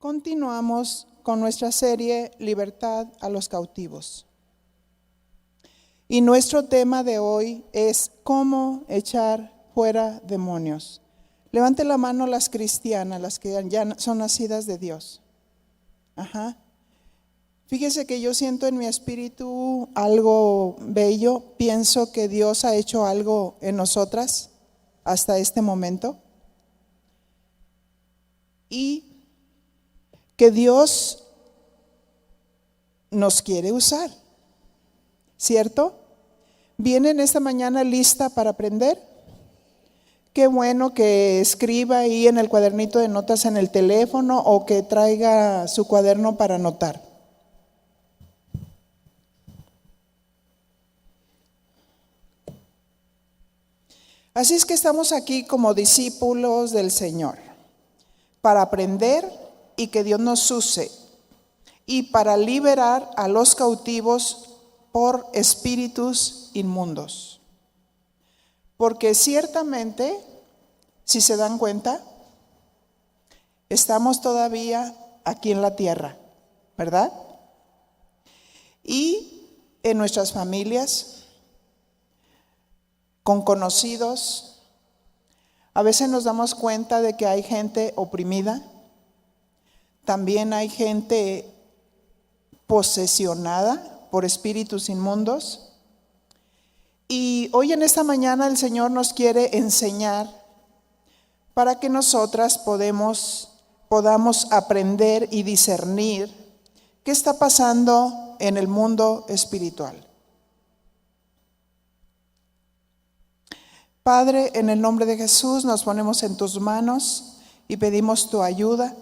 Continuamos con nuestra serie Libertad a los cautivos. Y nuestro tema de hoy es cómo echar fuera demonios. Levante la mano las cristianas, las que ya son nacidas de Dios. Ajá. Fíjese que yo siento en mi espíritu algo bello. Pienso que Dios ha hecho algo en nosotras hasta este momento. Y que Dios nos quiere usar, ¿cierto? ¿Vienen esta mañana lista para aprender? Qué bueno que escriba ahí en el cuadernito de notas en el teléfono o que traiga su cuaderno para anotar. Así es que estamos aquí como discípulos del Señor, para aprender y que Dios nos use, y para liberar a los cautivos por espíritus inmundos. Porque ciertamente, si se dan cuenta, estamos todavía aquí en la tierra, ¿verdad? Y en nuestras familias, con conocidos, a veces nos damos cuenta de que hay gente oprimida. También hay gente posesionada por espíritus inmundos. Y hoy en esta mañana el Señor nos quiere enseñar para que nosotras podamos aprender y discernir qué está pasando en el mundo espiritual. Padre, en el nombre de Jesús nos ponemos en tus manos y pedimos tu ayuda.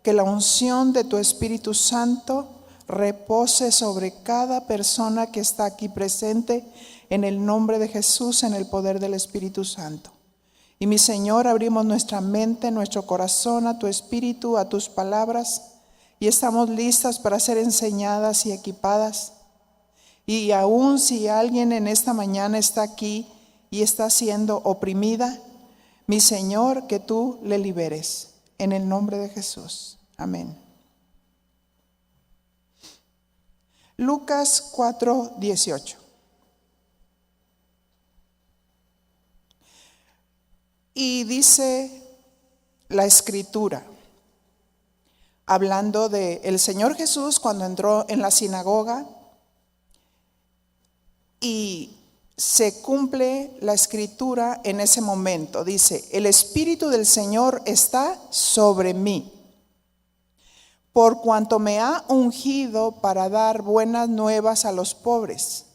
Que la unción de tu Espíritu Santo repose sobre cada persona que está aquí presente, en el nombre de Jesús, en el poder del Espíritu Santo. Y mi Señor, abrimos nuestra mente, nuestro corazón a tu Espíritu, a tus palabras, y estamos listas para ser enseñadas y equipadas. Y aún si alguien en esta mañana está aquí y está siendo oprimida, mi Señor, que tú le liberes. En el nombre de Jesús. Amén. Lucas 4:18. Y dice la Escritura, hablando de el Señor Jesús cuando entró en la sinagoga, y se cumple la Escritura en ese momento. Dice, el Espíritu del Señor está sobre mí, por cuanto me ha ungido para dar buenas nuevas a los pobres.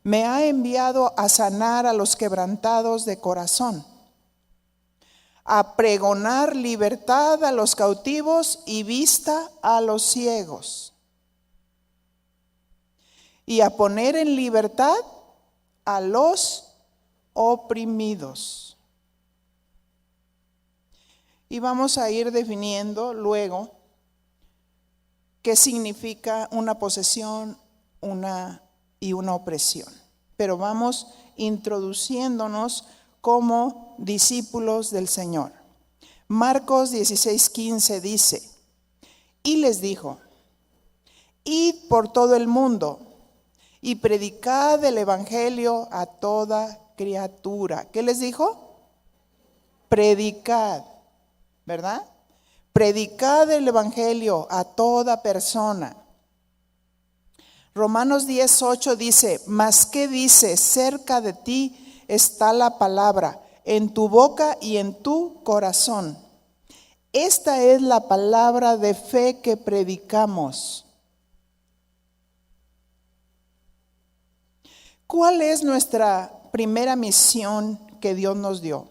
Me ha enviado a sanar a los quebrantados de corazón, a pregonar libertad a los cautivos y vista a los ciegos, y a poner en libertad a los oprimidos. Y vamos a ir definiendo luego qué significa una posesión, una opresión. Pero vamos introduciéndonos como discípulos del Señor. Marcos 16:15 dice, y les dijo, id por todo el mundo y predicad el evangelio a toda criatura. ¿Qué les dijo? Predicad, ¿verdad? Predicad el evangelio a toda persona. Romanos 10:8 dice, mas ¿qué dice? Cerca de ti está la palabra, en tu boca y en tu corazón. Esta es la palabra de fe que predicamos. ¿Cuál es nuestra primera misión que Dios nos dio?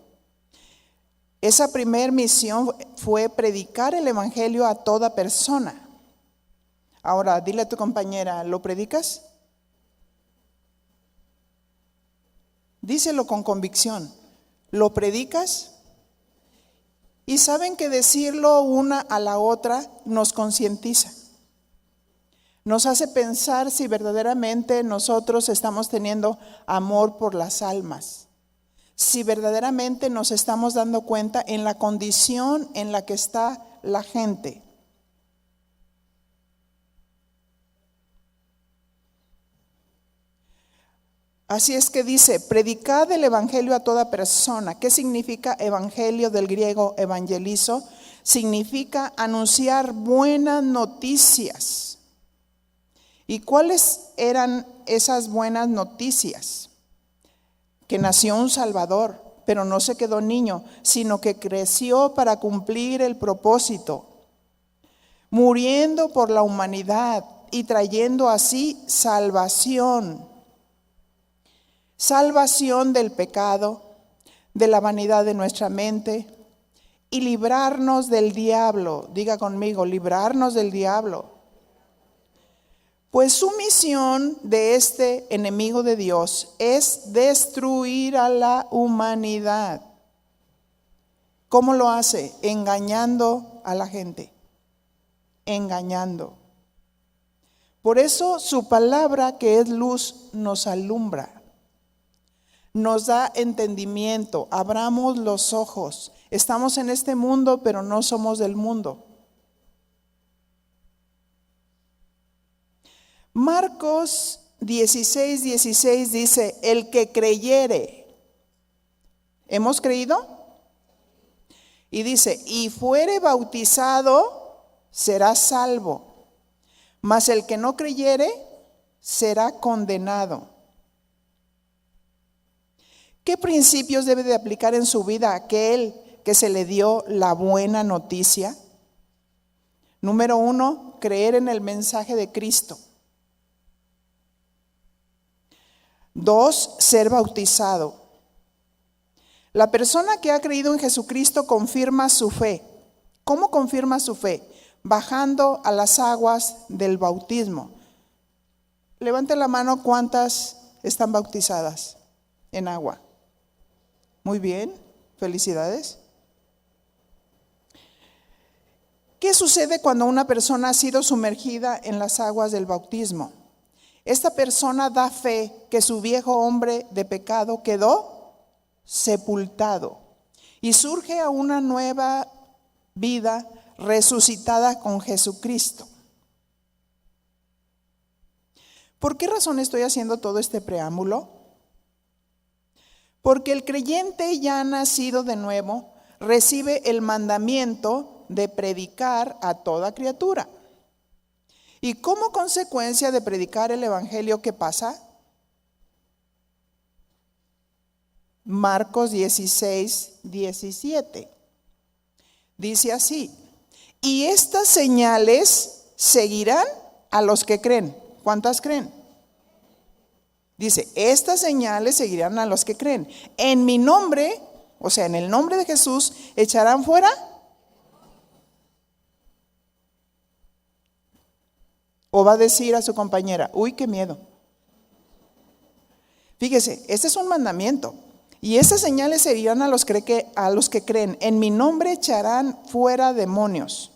Esa primera misión fue predicar el evangelio a toda persona. Ahora, dile a tu compañera, ¿lo predicas? Díselo con convicción. ¿Lo predicas? Y saben que decirlo una a la otra nos concientiza. Nos hace pensar si verdaderamente nosotros estamos teniendo amor por las almas. Si verdaderamente nos estamos dando cuenta en la condición en la que está la gente. Así es que dice, predicad el evangelio a toda persona. ¿Qué significa evangelio del griego evangelizo? Significa anunciar buenas noticias. ¿Y cuáles eran esas buenas noticias? Que nació un Salvador, pero no se quedó niño, sino que creció para cumplir el propósito, muriendo por la humanidad y trayendo así salvación. Salvación del pecado, de la vanidad de nuestra mente y librarnos del diablo. Diga conmigo, librarnos del diablo. Pues su misión de este enemigo de Dios es destruir a la humanidad. ¿Cómo lo hace? Engañando a la gente. Engañando. Por eso su palabra, que es luz, nos alumbra. Nos da entendimiento, abramos los ojos. Estamos en este mundo, pero no somos del mundo. Marcos 16:16 dice, el que creyere. ¿Hemos creído? Y dice, y fuere bautizado, será salvo. Mas el que no creyere, será condenado. ¿Qué principios debe de aplicar en su vida aquel que se le dio la buena noticia? Número 1, creer en el mensaje de Cristo. 2, ser bautizado. La persona que ha creído en Jesucristo confirma su fe. ¿Cómo confirma su fe? Bajando a las aguas del bautismo. Levante la mano, ¿cuántas están bautizadas en agua? Muy bien, felicidades. ¿Qué sucede cuando una persona ha sido sumergida en las aguas del bautismo? Esta persona da fe que su viejo hombre de pecado quedó sepultado y surge a una nueva vida resucitada con Jesucristo. ¿Por qué razón estoy haciendo todo este preámbulo? Porque el creyente ya nacido de nuevo recibe el mandamiento de predicar a toda criatura. Y como consecuencia de predicar el evangelio, ¿qué pasa? Marcos 16:17. Dice así, y estas señales seguirán a los que creen. ¿Cuántas creen? Dice, estas señales seguirán a los que creen. En mi nombre, o sea, en el nombre de Jesús, echarán fuera. O va a decir a su compañera, uy, qué miedo. Fíjese, este es un mandamiento. Y estas señales seguirán a los que creen. En mi nombre echarán fuera demonios.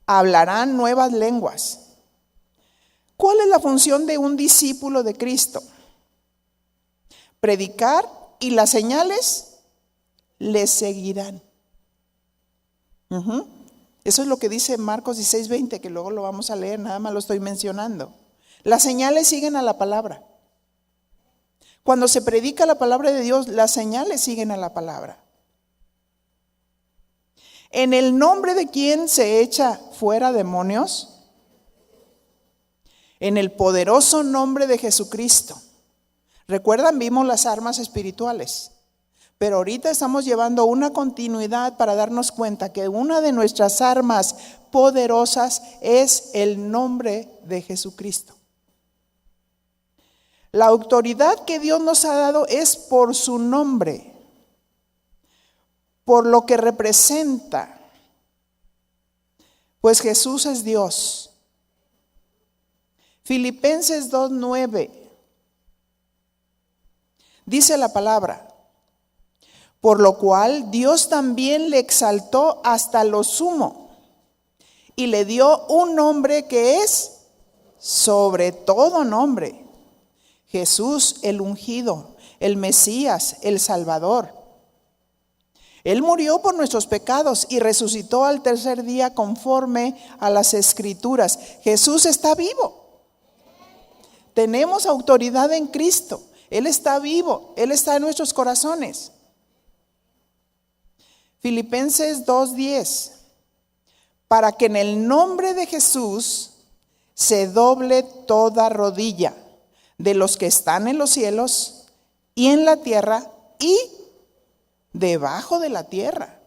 Hablarán nuevas lenguas. ¿Cuál es la función de un discípulo de Cristo? Predicar, y las señales les seguirán. Eso es lo que dice Marcos 16:20, que luego lo vamos a leer, nada más lo estoy mencionando. Las señales siguen a la palabra. Cuando se predica la palabra de Dios, las señales siguen a la palabra. ¿En el nombre de quién se echa fuera demonios? En el poderoso nombre de Jesucristo. ¿Recuerdan? Vimos las armas espirituales. Pero ahorita estamos llevando una continuidad para darnos cuenta que una de nuestras armas poderosas es el nombre de Jesucristo. La autoridad que Dios nos ha dado es por su nombre, por lo que representa, pues Jesús es Dios. Filipenses 2:9 dice la palabra, por lo cual Dios también le exaltó hasta lo sumo y le dio un nombre que es sobre todo nombre. Jesús, el ungido, el Mesías, el Salvador. Él murió por nuestros pecados y resucitó al tercer día conforme a las Escrituras. Jesús está vivo. Tenemos autoridad en Cristo. Él está vivo, Él está en nuestros corazones. Filipenses 2:10, para que en el nombre de Jesús se doble toda rodilla de los que están en los cielos y en la tierra y debajo de la tierra.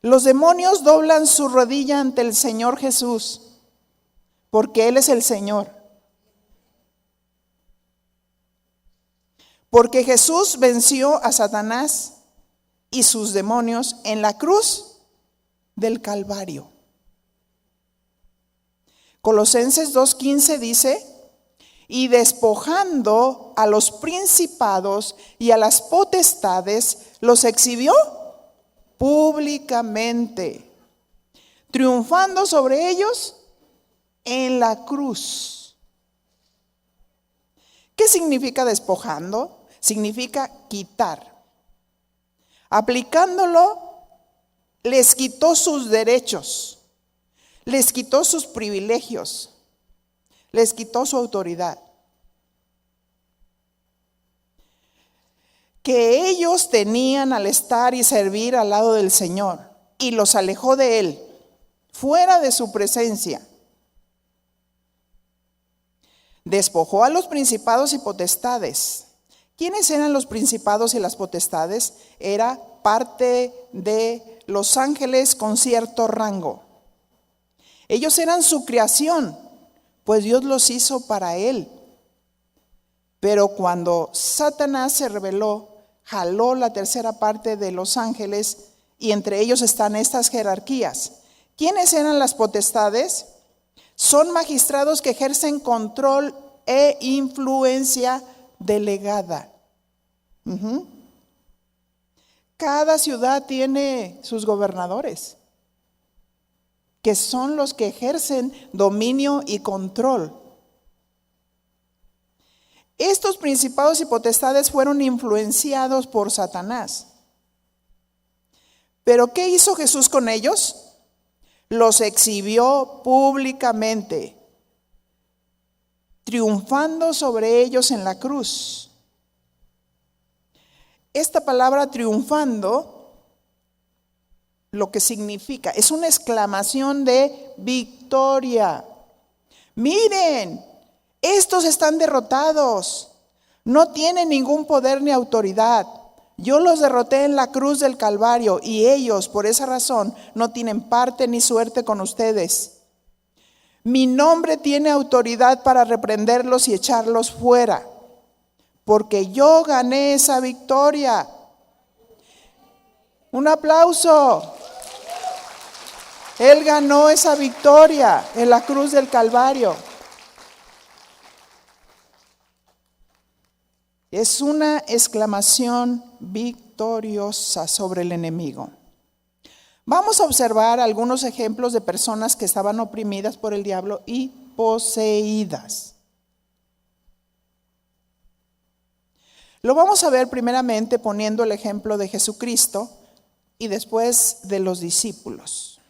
Los demonios doblan su rodilla ante el Señor Jesús, porque Él es el Señor. Porque Jesús venció a Satanás y sus demonios en la cruz del Calvario. Colosenses 2:15 dice, y despojando a los principados y a las potestades, los exhibió públicamente, triunfando sobre ellos en la cruz. ¿Qué significa despojando? Significa quitar. Aplicándolo, les quitó sus derechos, les quitó sus privilegios, les quitó su autoridad. Que ellos tenían al estar y servir al lado del Señor, y los alejó de Él, fuera de su presencia. Despojó a los principados y potestades. ¿Quiénes eran los principados y las potestades? Era parte de los ángeles con cierto rango. Ellos eran su creación, pues Dios los hizo para Él. Pero cuando Satanás se rebeló, jaló la tercera parte de los ángeles, y entre ellos están estas jerarquías. ¿Quiénes eran las potestades? Son magistrados que ejercen control e influencia delegada. Cada ciudad tiene sus gobernadores, que son los que ejercen dominio y control. Estos principados y potestades fueron influenciados por Satanás. ¿Pero qué hizo Jesús con ellos? Los exhibió públicamente, triunfando sobre ellos en la cruz. Esta palabra triunfando, lo que significa, es una exclamación de victoria. Miren, estos están derrotados, no tienen ningún poder ni autoridad. Yo los derroté en la cruz del Calvario y ellos, por esa razón, no tienen parte ni suerte con ustedes. Mi nombre tiene autoridad para reprenderlos y echarlos fuera, porque yo gané esa victoria. Un aplauso. Él ganó esa victoria en la cruz del Calvario. Es una exclamación victoriosa sobre el enemigo. Vamos a observar algunos ejemplos de personas que estaban oprimidas por el diablo y poseídas. Lo vamos a ver primeramente poniendo el ejemplo de Jesucristo y después de los discípulos.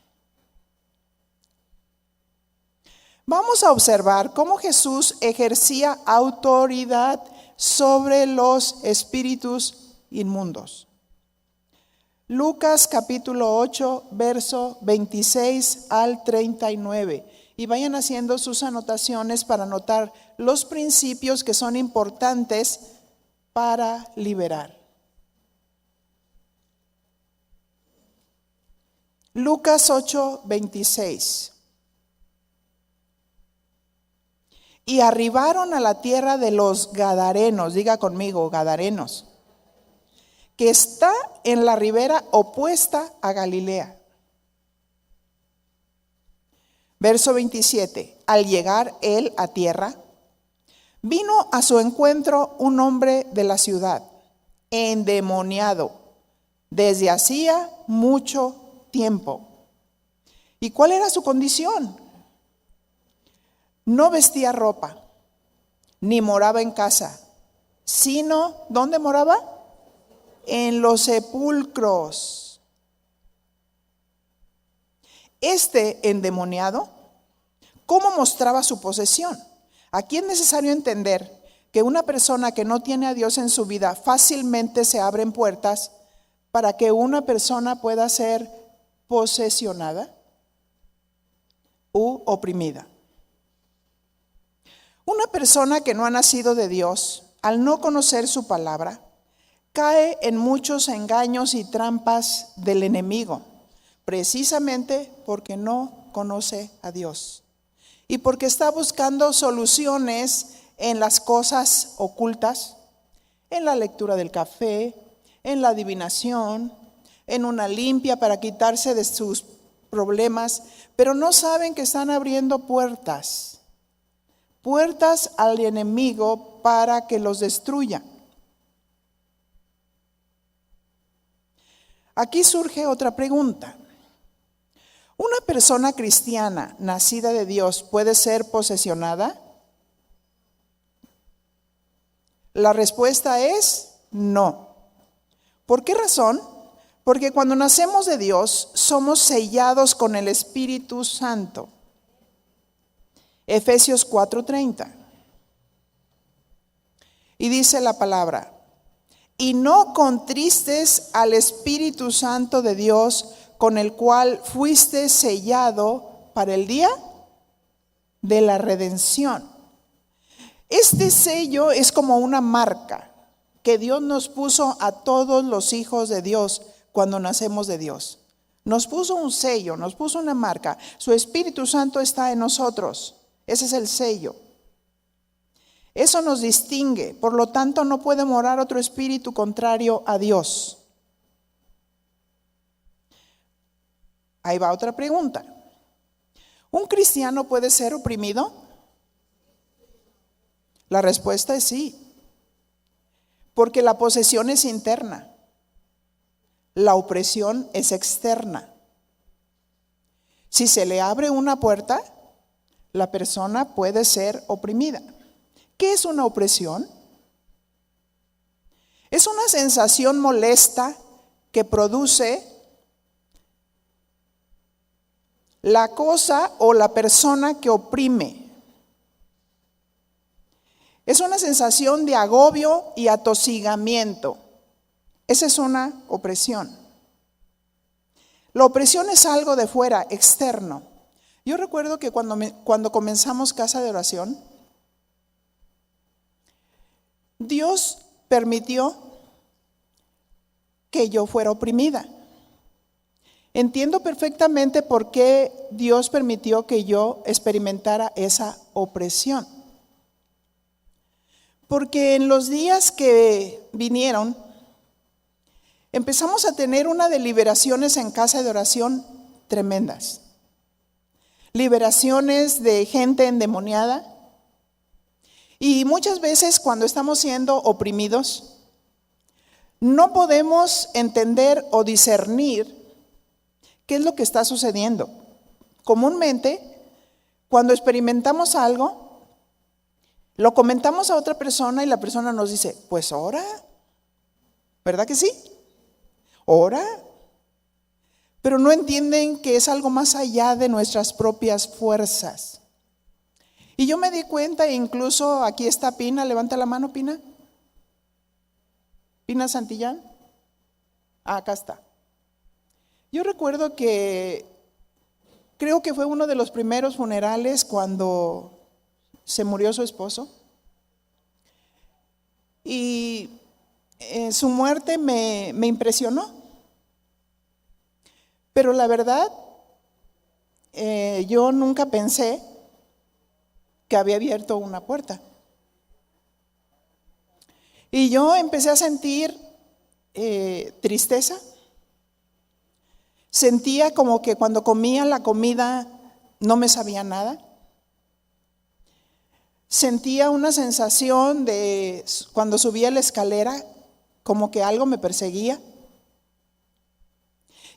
Vamos a observar cómo Jesús ejercía autoridad sobre los espíritus inmundos. Lucas capítulo 8, verso 26 al 39. Y vayan haciendo sus anotaciones para anotar los principios que son importantes para liberar. Lucas 8, 26. Y arribaron a la tierra de los Gadarenos, diga conmigo, Gadarenos, que está en la ribera opuesta a Galilea. Verso 27, al llegar él a tierra, vino a su encuentro un hombre de la ciudad, endemoniado, desde hacía mucho tiempo. ¿Y cuál era su condición? No vestía ropa, ni moraba en casa, sino, ¿dónde moraba? En los sepulcros. Este endemoniado ¿Cómo mostraba su posesión? Aquí es necesario entender que una persona que no tiene a Dios en su vida, fácilmente se abren puertas para que una persona pueda ser posesionada u oprimida. Una persona que no ha nacido de Dios, al no conocer su palabra, cae en muchos engaños y trampas del enemigo, precisamente porque no conoce a Dios y porque está buscando soluciones en las cosas ocultas, en la lectura del café, en la adivinación, en una limpia para quitarse de sus problemas, pero no saben que están abriendo puertas al enemigo para que los destruya. Aquí surge otra pregunta. ¿Una persona cristiana nacida de Dios puede ser posesionada? La respuesta es no. ¿Por qué razón? Porque cuando nacemos de Dios somos sellados con el Espíritu Santo. Efesios 4:30. Y dice la palabra: y no contristes al Espíritu Santo de Dios, con el cual fuiste sellado para el día de la redención. Este sello es como una marca que Dios nos puso a todos los hijos de Dios cuando nacemos de Dios. Nos puso un sello, nos puso una marca. Su Espíritu Santo está en nosotros. Ese es el sello. Eso nos distingue. Por lo tanto, no puede morar otro espíritu contrario a Dios. Ahí va otra pregunta. ¿Un cristiano puede ser oprimido? La respuesta es sí, porque la posesión es interna, la opresión es externa. Si se le abre una puerta, la persona puede ser oprimida. ¿Qué es una opresión? Es una sensación molesta que produce la cosa o la persona que oprime. Es una sensación de agobio y atosigamiento. Esa es una opresión. La opresión es algo de fuera, externo. Yo recuerdo que cuando comenzamos Casa de Oración, Dios permitió que yo fuera oprimida. Entiendo perfectamente por qué Dios permitió que yo experimentara esa opresión. Porque en los días que vinieron, empezamos a tener una de liberaciones en Casa de Oración tremendas. Liberaciones de gente endemoniada. Y muchas veces cuando estamos siendo oprimidos, no podemos entender o discernir qué es lo que está sucediendo. Comúnmente, cuando experimentamos algo, lo comentamos a otra persona y la persona nos dice, pues ora, ¿verdad que sí? Ora. Pero no entienden que es algo más allá de nuestras propias fuerzas. Y yo me di cuenta, incluso aquí está Pina, levanta la mano, Pina. Pina Santillán. Acá está. Yo recuerdo que creo que fue uno de los primeros funerales cuando se murió su esposo. Y su muerte me impresionó. Pero la verdad, yo nunca pensé que había abierto una puerta. Y yo empecé a sentir tristeza. Sentía como que cuando comía la comida no me sabía nada. Sentía una sensación de cuando subía la escalera, como que algo me perseguía.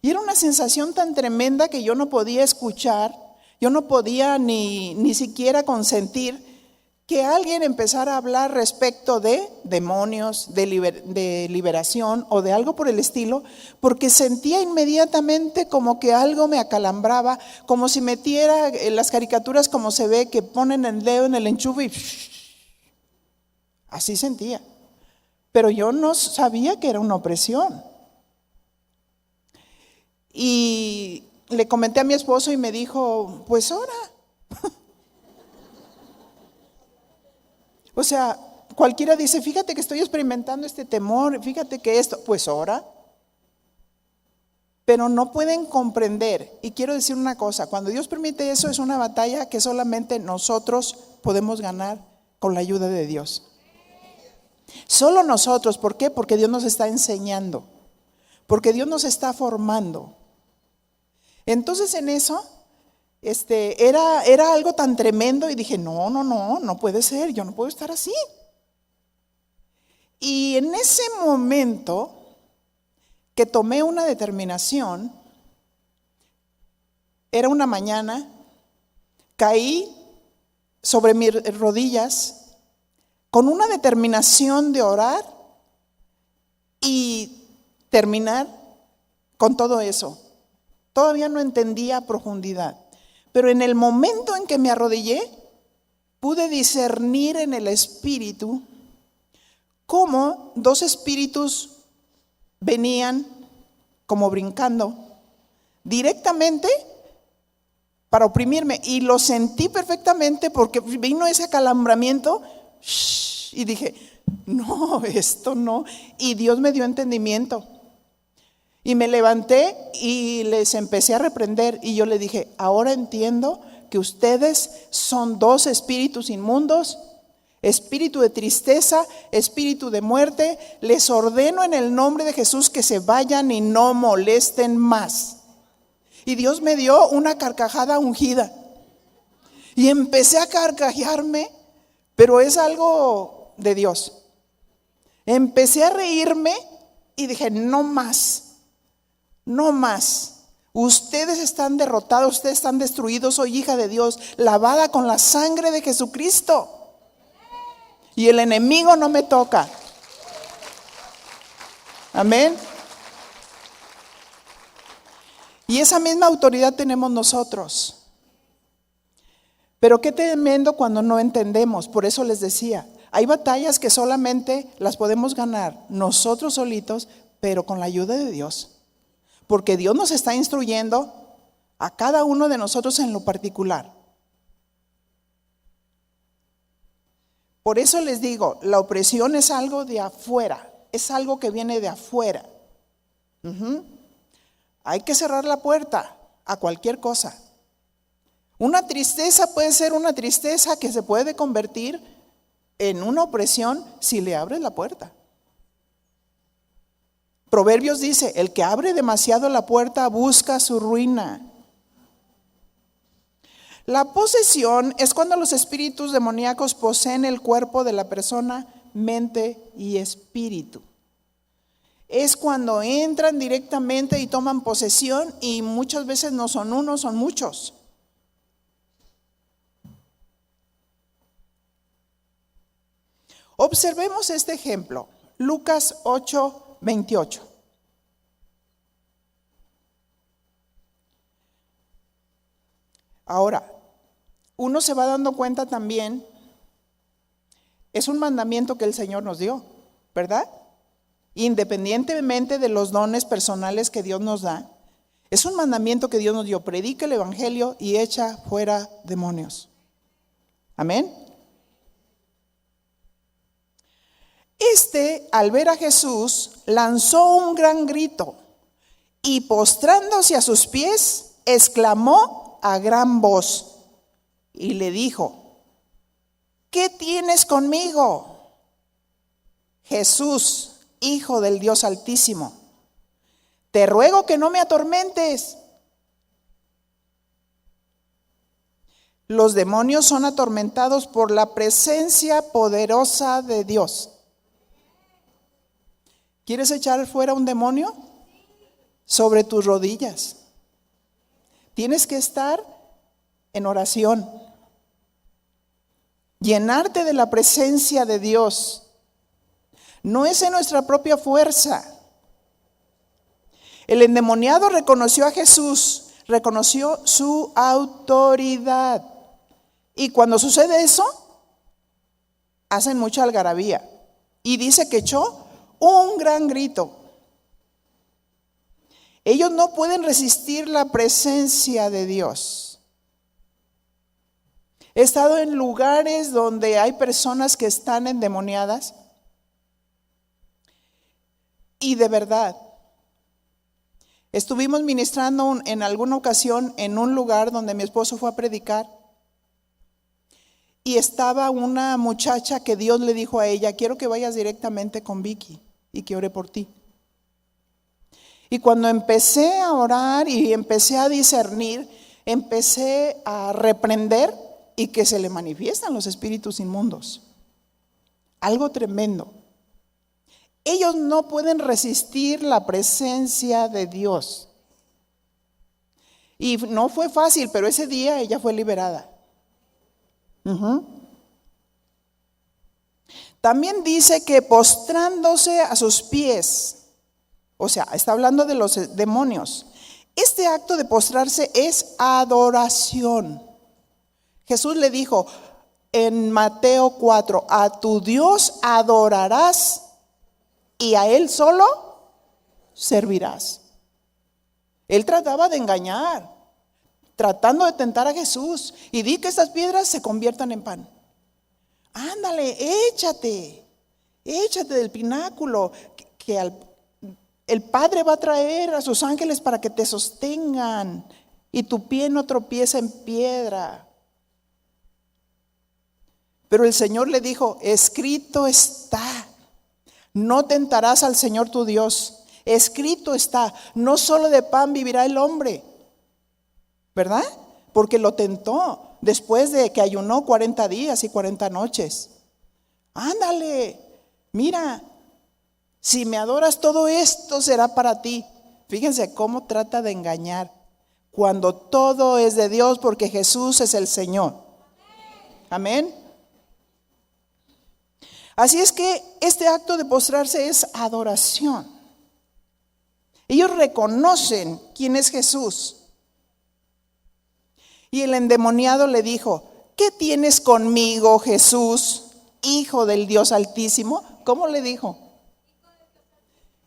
Y era una sensación tan tremenda que yo no podía escuchar, yo no podía ni siquiera consentir que alguien empezara a hablar respecto de demonios, de liberación o de algo por el estilo, porque sentía inmediatamente como que algo me acalambraba, como si metiera en las caricaturas como se ve que ponen el dedo en el enchufe y así sentía. Pero yo no sabía que era una opresión. Y le comenté a mi esposo y me dijo, pues ora. O sea, cualquiera dice, fíjate que estoy experimentando este temor, fíjate que esto, pues ora. Pero no pueden comprender. Y quiero decir una cosa, cuando Dios permite eso es una batalla que solamente nosotros podemos ganar con la ayuda de Dios. Solo nosotros, ¿por qué? Porque Dios nos está enseñando, porque Dios nos está formando. Entonces en eso, era algo tan tremendo y dije, no puede ser, yo no puedo estar así. Y en ese momento que tomé una determinación, era una mañana, caí sobre mis rodillas con una determinación de orar y terminar con todo eso. Todavía no entendía a profundidad, pero en el momento en que me arrodillé, pude discernir en el espíritu cómo dos espíritus venían como brincando directamente para oprimirme, y lo sentí perfectamente porque vino ese acalambramiento y dije, no, esto no, y Dios me dio entendimiento. Y me levanté y les empecé a reprender y yo le dije, ahora entiendo que ustedes son dos espíritus inmundos, espíritu de tristeza, espíritu de muerte. Les ordeno en el nombre de Jesús que se vayan y no molesten más. Y Dios me dio una carcajada ungida. Y empecé a carcajearme, pero es algo de Dios. Empecé a reírme y dije, no más. No más. Ustedes están derrotados, ustedes están destruidos. Soy hija de Dios, lavada con la sangre de Jesucristo. Y el enemigo no me toca. Amén. Y esa misma autoridad tenemos nosotros. Pero qué tremendo cuando no entendemos. Por eso les decía, hay batallas que solamente las podemos ganar nosotros solitos, pero con la ayuda de Dios. Porque Dios nos está instruyendo a cada uno de nosotros en lo particular. Por eso les digo, la opresión es algo de afuera, es algo que viene de afuera. Hay que cerrar la puerta a cualquier cosa. Una tristeza puede ser una tristeza que se puede convertir en una opresión si le abres la puerta. Proverbios dice, el que abre demasiado la puerta busca su ruina. La posesión es cuando los espíritus demoníacos poseen el cuerpo de la persona, mente y espíritu. Es cuando entran directamente y toman posesión, y muchas veces no son uno, son muchos. Observemos este ejemplo, Lucas 8:28. Ahora, uno se va dando cuenta también, es un mandamiento que el Señor nos dio, ¿verdad? Independientemente de los dones personales que Dios nos da, es un mandamiento que Dios nos dio: predica el evangelio y echa fuera demonios. Amén. Al ver a Jesús, lanzó un gran grito y postrándose a sus pies, exclamó a gran voz y le dijo: ¿qué tienes conmigo, Jesús, Hijo del Dios Altísimo? Te ruego que no me atormentes. Los demonios son atormentados por la presencia poderosa de Dios. ¿Quieres echar fuera un demonio? Sobre tus rodillas. Tienes que estar en oración. llenarte de la presencia de Dios. No es en nuestra propia fuerza. El endemoniado reconoció a Jesús, reconoció su autoridad. Y cuando sucede eso, hacen mucha algarabía. Y dice que echó un gran grito. Ellos no pueden resistir la presencia de Dios. He estado en lugares donde hay personas que están endemoniadas. Y de verdad, estuvimos ministrando en alguna ocasión en un lugar donde mi esposo fue a predicar. Y estaba una muchacha que Dios le dijo a ella: quiero que vayas directamente con Vicky y que ore por ti. Y cuando empecé a orar y empecé a discernir, empecé a reprender y que se le manifiestan los espíritus inmundos. Algo tremendo. Ellos no pueden resistir la presencia de Dios. Y no fue fácil, pero ese día ella fue liberada. También dice que postrándose a sus pies, o sea, está hablando de los demonios. Este acto de postrarse es adoración. Jesús le dijo en Mateo 4, a tu Dios adorarás y a Él solo servirás. Él trataba de engañar, tratando de tentar a Jesús. Y di que estas piedras se conviertan en pan. Ándale, échate del pináculo, que el Padre va a traer a sus ángeles para que te sostengan y tu pie no tropiece en piedra. Pero el Señor le dijo: escrito está, no tentarás al Señor tu Dios. Escrito está, no solo de pan vivirá el hombre, ¿verdad? Porque lo tentó después de que ayunó 40 días y 40 noches. Ándale, mira, si me adoras, todo esto será para ti. Fíjense cómo trata de engañar, cuando todo es de Dios, porque Jesús es el Señor. Amén. Así es que este acto de postrarse es adoración. Ellos reconocen quién es Jesús. Y el endemoniado le dijo: ¿qué tienes conmigo, Jesús, Hijo del Dios Altísimo? ¿Cómo le dijo?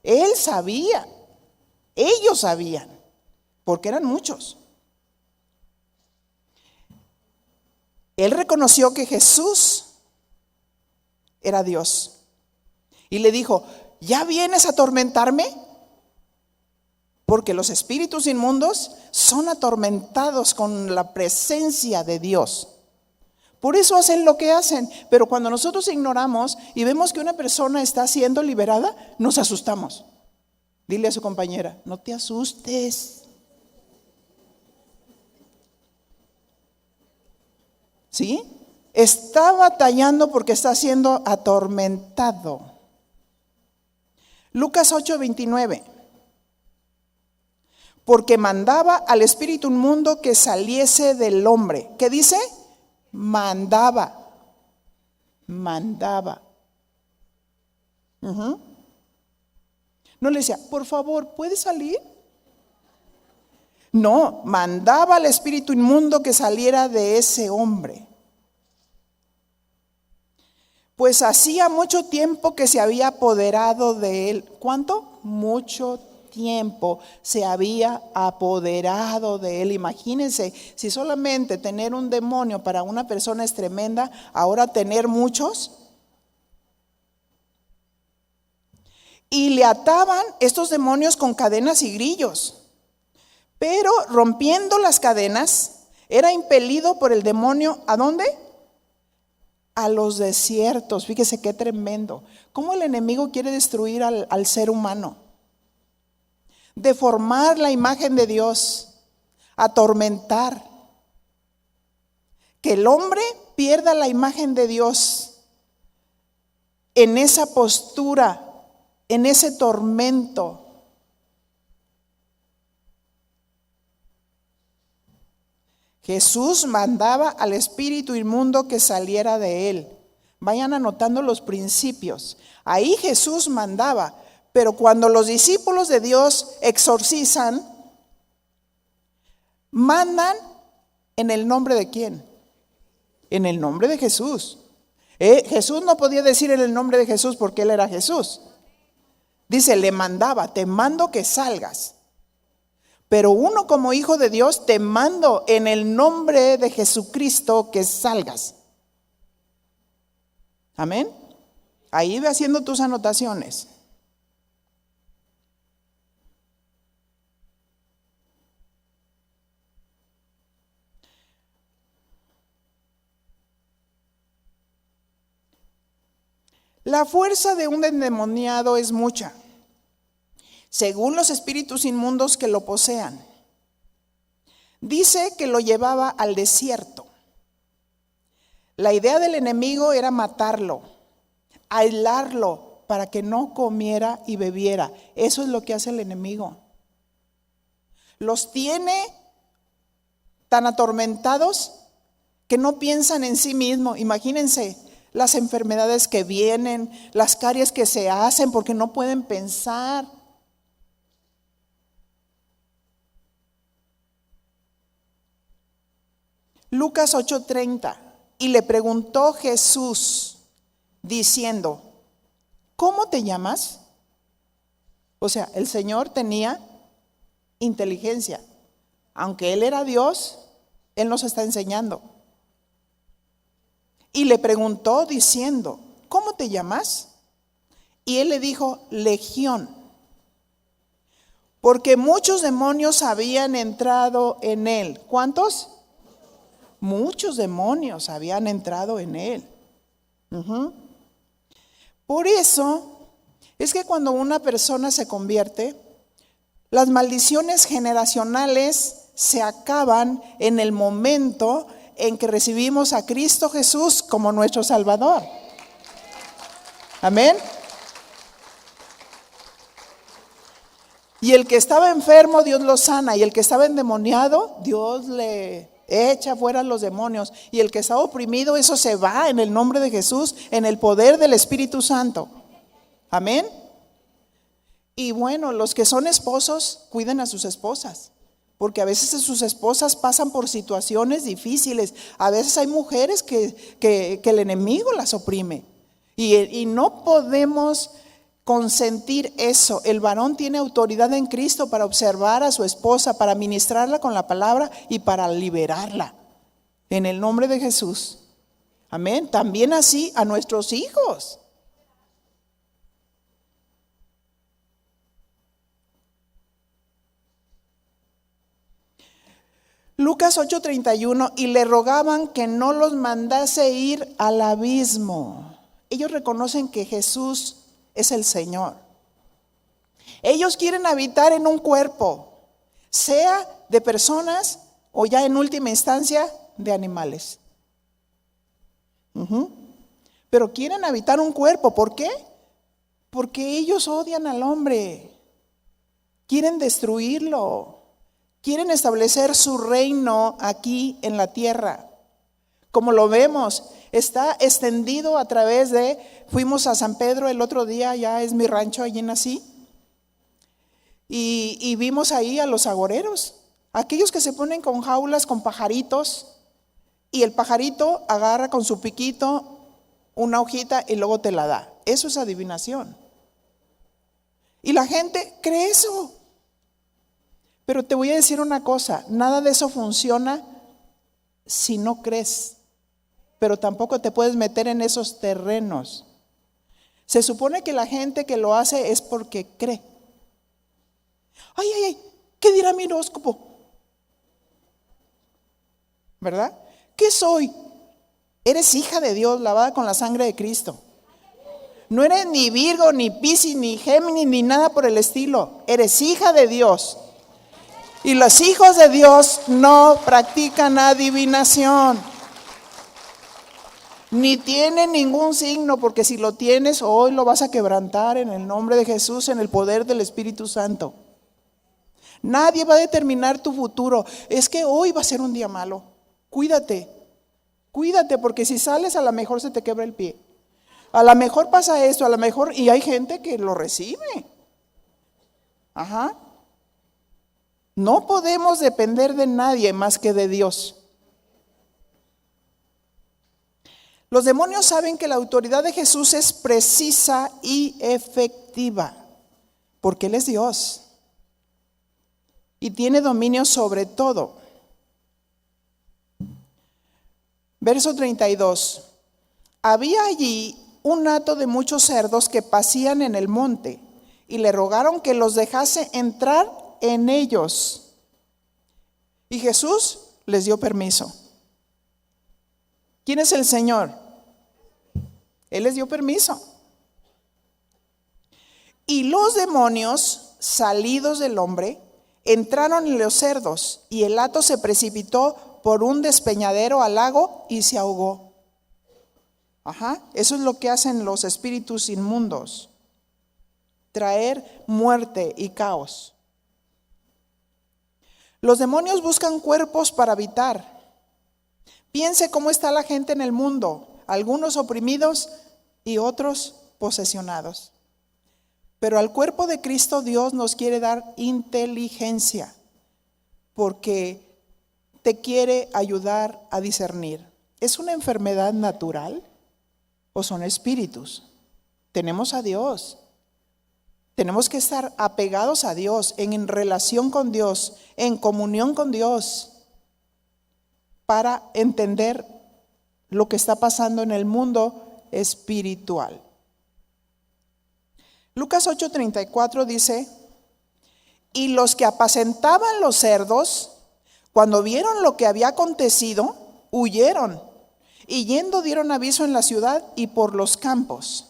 Él sabía, ellos sabían, porque eran muchos. Él reconoció que Jesús era Dios. Y le dijo: ¿ya vienes a atormentarme? Porque los espíritus inmundos son atormentados con la presencia de Dios. Por eso hacen lo que hacen. Pero cuando nosotros ignoramos y vemos que una persona está siendo liberada, nos asustamos. Dile a su compañera: no te asustes. ¿Sí? Está batallando porque está siendo atormentado. Lucas 8:29. Porque mandaba al espíritu inmundo que saliese del hombre. ¿Qué dice? Mandaba. No le decía: por favor, ¿puedes salir? No, mandaba al espíritu inmundo que saliera de ese hombre. Pues hacía mucho tiempo que se había apoderado de él. ¿Cuánto? Mucho tiempo se había apoderado de él. Imagínense, si solamente tener un demonio para una persona es tremenda, ahora tener muchos. Y le ataban estos demonios con cadenas y grillos. Pero rompiendo las cadenas, era impelido por el demonio. ¿A dónde? A los desiertos. Fíjese qué tremendo. ¿Cómo el enemigo quiere destruir al ser humano? Deformar la imagen de Dios, atormentar. Que el hombre pierda la imagen de Dios en esa postura, en ese tormento. Jesús mandaba al espíritu inmundo que saliera de él. Vayan anotando los principios. Ahí Jesús mandaba, pero cuando los discípulos de Dios exorcizan, mandan en el nombre de ¿quién? En el nombre de Jesús. Jesús no podía decir en el nombre de Jesús porque él era Jesús. Dice, le mandaba, te mando que salgas. Pero uno como hijo de Dios, te mando en el nombre de Jesucristo que salgas. Amén. Ahí ve haciendo tus anotaciones. La fuerza de un endemoniado es mucha, según los espíritus inmundos que lo posean. Dice que lo llevaba al desierto. La idea del enemigo era matarlo, aislarlo para que no comiera y bebiera. Eso es lo que hace el enemigo. Los tiene tan atormentados que no piensan en sí mismo. Imagínense las enfermedades que vienen, las caries que se hacen porque no pueden pensar. Lucas 8:30. Y le preguntó Jesús diciendo, ¿cómo te llamas? O sea, el Señor tenía inteligencia. Aunque Él era Dios, Él nos está enseñando. Y le preguntó diciendo, ¿cómo te llamas? Y Él le dijo, Legión, porque muchos demonios habían entrado en Él. ¿Cuántos? Muchos demonios habían entrado en él. Por eso es que cuando una persona se convierte, las maldiciones generacionales se acaban en el momento en que recibimos a Cristo Jesús como nuestro Salvador. Amén. Y el que estaba enfermo, Dios lo sana. Y el que estaba endemoniado, Dios le echa fuera los demonios. Y el que está oprimido, eso se va en el nombre de Jesús, en el poder del Espíritu Santo. Amén. Y bueno, los que son esposos, cuiden a sus esposas, porque a veces sus esposas pasan por situaciones difíciles. A veces hay mujeres que el enemigo las oprime. Y no podemos consentir eso. El varón tiene autoridad en Cristo para observar a su esposa, para ministrarla con la palabra y para liberarla. En el nombre de Jesús. Amén. También así a nuestros hijos. Lucas 8:31, y le rogaban que no los mandase ir al abismo. Ellos reconocen que Jesús es el Señor. Ellos quieren habitar en un cuerpo, sea de personas o ya en última instancia de animales. Pero quieren habitar un cuerpo. ¿Por qué? Porque ellos odian al hombre. Quieren destruirlo. Quieren establecer su reino aquí en la tierra. Como lo vemos, está extendido a través de, fuimos a San Pedro el otro día, ya es mi rancho, allí nací, y vimos ahí a los agoreros, aquellos que se ponen con jaulas con pajaritos, y el pajarito agarra con su piquito una hojita y luego te la da. Eso es adivinación. Y la gente cree eso. Pero te voy a decir una cosa, nada de eso funciona si no crees. Pero tampoco te puedes meter en esos terrenos. Se supone que la gente que lo hace es porque cree. Ay, ¿qué dirá mi horóscopo? ¿Verdad? ¿Qué soy? Eres hija de Dios, lavada con la sangre de Cristo. No eres ni Virgo, ni Piscis, ni Géminis, ni nada por el estilo. Eres hija de Dios. Y los hijos de Dios no practican adivinación. Ni tienen ningún signo, porque si lo tienes, hoy lo vas a quebrantar en el nombre de Jesús, en el poder del Espíritu Santo. Nadie va a determinar tu futuro. Es que hoy va a ser un día malo. Cuídate, cuídate, porque si sales a lo mejor se te quebra el pie. A lo mejor pasa esto, a lo mejor, y hay gente que lo recibe. Ajá. No podemos depender de nadie más que de Dios. Los demonios saben que la autoridad de Jesús es precisa y efectiva, porque Él es Dios y tiene dominio sobre todo. Verso 32. Había allí un hato de muchos cerdos que pacían en el monte, y le rogaron que los dejase entrar en ellos. Y Jesús les dio permiso. ¿Quién es el Señor? Él les dio permiso. Y los demonios, salidos del hombre, entraron en los cerdos, y el hato se precipitó por un despeñadero al lago y se ahogó. Ajá, eso es lo que hacen los espíritus inmundos: traer muerte y caos. Los demonios buscan cuerpos para habitar. Piense cómo está la gente en el mundo, algunos oprimidos y otros posesionados. Pero al cuerpo de Cristo Dios nos quiere dar inteligencia, porque te quiere ayudar a discernir. ¿Es una enfermedad natural o son espíritus? Tenemos a Dios. Tenemos que estar apegados a Dios, en relación con Dios, en comunión con Dios, para entender lo que está pasando en el mundo espiritual. Lucas 8:34 dice: y los que apacentaban los cerdos, cuando vieron lo que había acontecido, huyeron, y yendo dieron aviso en la ciudad y por los campos.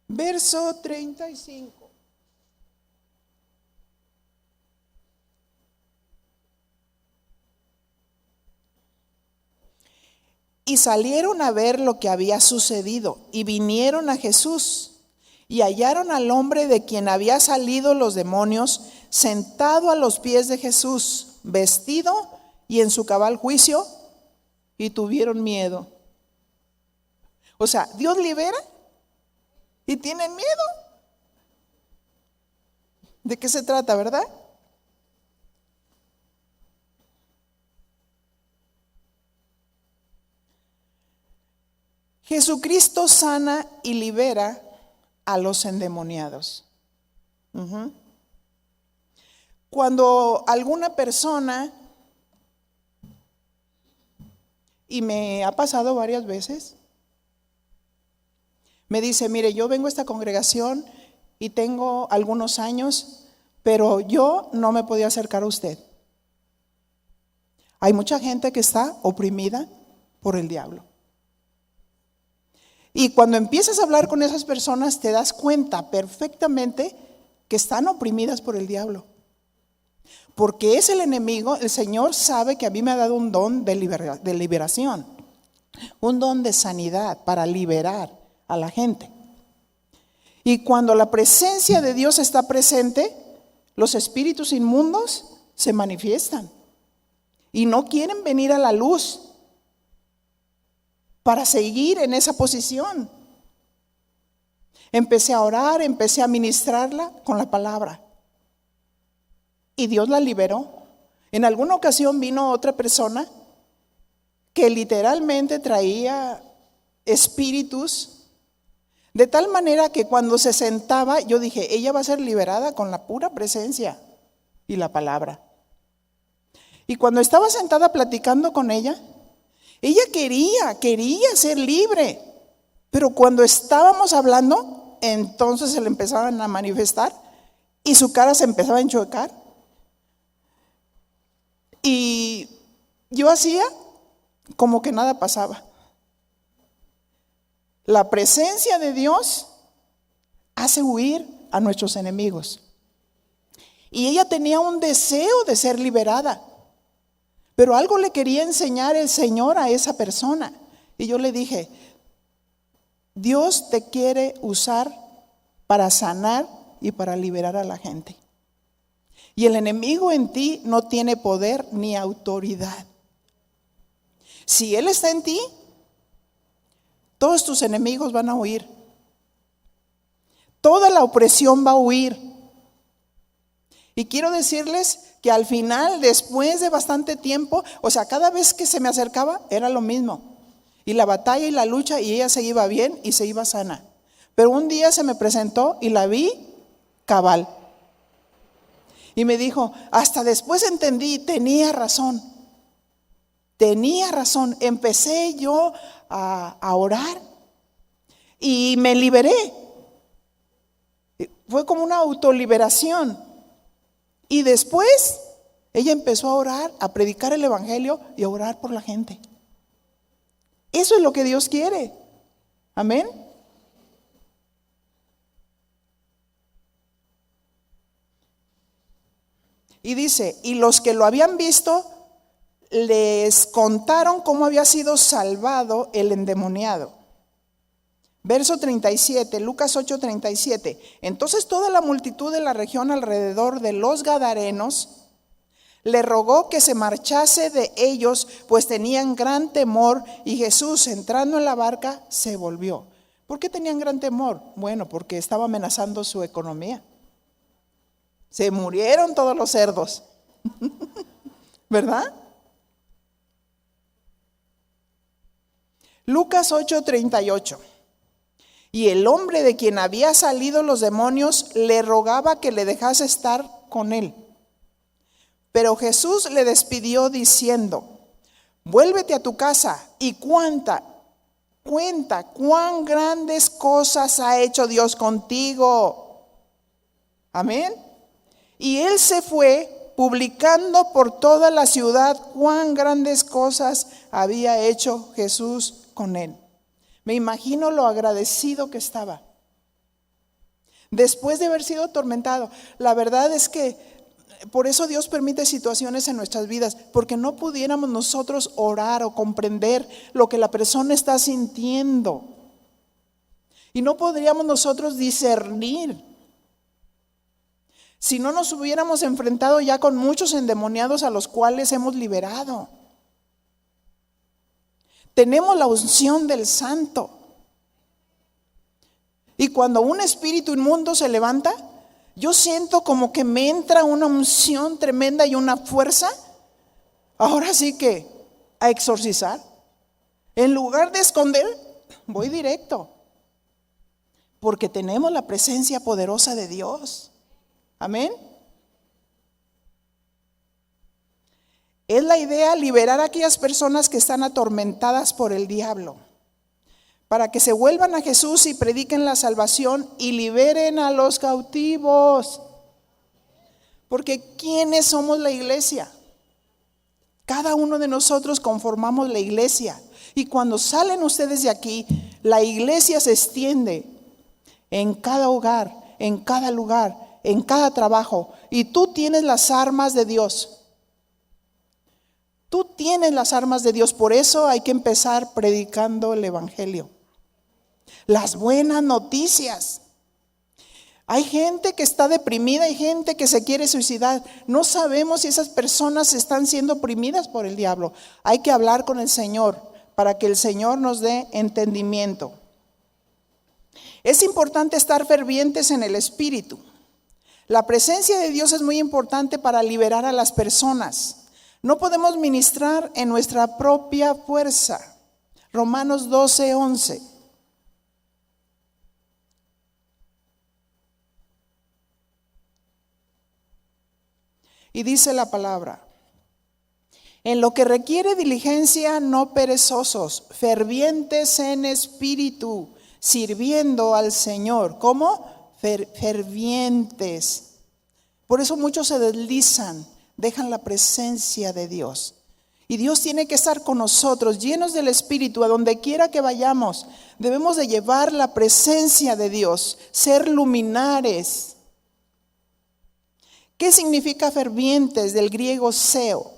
Verso 35. Y salieron a ver lo que había sucedido, y vinieron a Jesús, y hallaron al hombre de quien había salido los demonios, sentado a los pies de Jesús, vestido y en su cabal juicio, y tuvieron miedo. O sea, Dios libera y tienen miedo. ¿De qué se trata, verdad? Jesucristo sana y libera a los endemoniados. Cuando alguna persona, y me ha pasado varias veces, me dice: mire, yo vengo a esta congregación y tengo algunos años, pero yo no me podía acercar a usted. Hay mucha gente que está oprimida por el diablo. Y cuando empiezas a hablar con esas personas, te das cuenta perfectamente que están oprimidas por el diablo. Porque es el enemigo. El Señor sabe que a mí me ha dado un don de liberación, un don de sanidad para liberar a la gente. Y cuando la presencia de Dios está presente, los espíritus inmundos se manifiestan y no quieren venir a la luz para seguir en esa posición. Empecé a orar, empecé a ministrarla con la palabra, y Dios la liberó. En alguna ocasión vino otra persona que literalmente traía espíritus, de tal manera que cuando se sentaba, yo dije: ella va a ser liberada con la pura presencia y la palabra. Y cuando estaba sentada platicando con ella quería ser libre, pero cuando estábamos hablando, entonces se le empezaban a manifestar y su cara se empezaba a enchocar. Y yo hacía como que nada pasaba. La presencia de Dios hace huir a nuestros enemigos. Y ella tenía un deseo de ser liberada, pero algo le quería enseñar el Señor a esa persona. Y yo le dije: Dios te quiere usar para sanar y para liberar a la gente. Y el enemigo en ti no tiene poder ni autoridad. Si Él está en ti, todos tus enemigos van a huir. Toda la opresión va a huir. Y quiero decirles que al final, después de bastante tiempo, o sea, cada vez que se me acercaba era lo mismo. Y la batalla y la lucha, y ella se iba bien y se iba sana. Pero un día se me presentó y la vi cabal. Y me dijo, hasta después entendí, tenía razón. Tenía razón. Empecé yo a orar y me liberé. Fue como una autoliberación. Y después ella empezó a orar, a predicar el evangelio y a orar por la gente. Eso es lo que Dios quiere. Amén. Y dice, y los que lo habían visto les contaron cómo había sido salvado el endemoniado. Verso 37, Lucas 8:37. Entonces toda la multitud de la región alrededor de los Gadarenos le rogó que se marchase de ellos, pues tenían gran temor, y Jesús, entrando en la barca, se volvió. ¿Por qué tenían gran temor? Bueno, porque estaba amenazando su economía. Se murieron todos los cerdos, ¿verdad? Lucas 8:38. Y el hombre de quien había salido los demonios le rogaba que le dejase estar con él. Pero Jesús le despidió diciendo, vuélvete a tu casa y cuenta cuán grandes cosas ha hecho Dios contigo. Amén. Y él se fue publicando por toda la ciudad cuán grandes cosas había hecho Jesús con él. Me imagino lo agradecido que estaba. Después de haber sido atormentado. La verdad es que por eso Dios permite situaciones en nuestras vidas, porque no pudiéramos nosotros orar o comprender lo que la persona está sintiendo. Y no podríamos nosotros discernir. Si no nos hubiéramos enfrentado ya con muchos endemoniados a los cuales hemos liberado. Tenemos la unción del Santo. Y cuando un espíritu inmundo se levanta, yo siento como que me entra una unción tremenda y una fuerza. Ahora sí que a exorcizar. En lugar de esconder, voy directo. Porque tenemos la presencia poderosa de Dios. Amén. Es la idea liberar a aquellas personas que están atormentadas por el diablo, para que se vuelvan a Jesús y prediquen la salvación y liberen a los cautivos. Porque ¿quiénes somos la iglesia? Cada uno de nosotros conformamos la iglesia. Y cuando salen ustedes de aquí, la iglesia se extiende en cada hogar, en cada lugar, en cada trabajo. Y tú tienes las armas de Dios. Tú tienes las armas de Dios. Por eso hay que empezar predicando el evangelio. Las buenas noticias. Hay gente que está deprimida, hay gente que se quiere suicidar. No sabemos si esas personas están siendo oprimidas por el diablo. Hay que hablar con el Señor para que el Señor nos dé entendimiento. Es importante estar fervientes en el Espíritu. La presencia de Dios es muy importante para liberar a las personas. No podemos ministrar en nuestra propia fuerza. Romanos 12:11. Y dice la palabra: en lo que requiere diligencia, no perezosos, fervientes en espíritu, sirviendo al Señor. ¿Cómo? Fervientes. Por eso muchos se deslizan, dejan la presencia de Dios. Y Dios tiene que estar con nosotros, llenos del Espíritu, a donde quiera que vayamos. Debemos de llevar la presencia de Dios, ser luminares. ¿Qué significa fervientes? Del griego seo.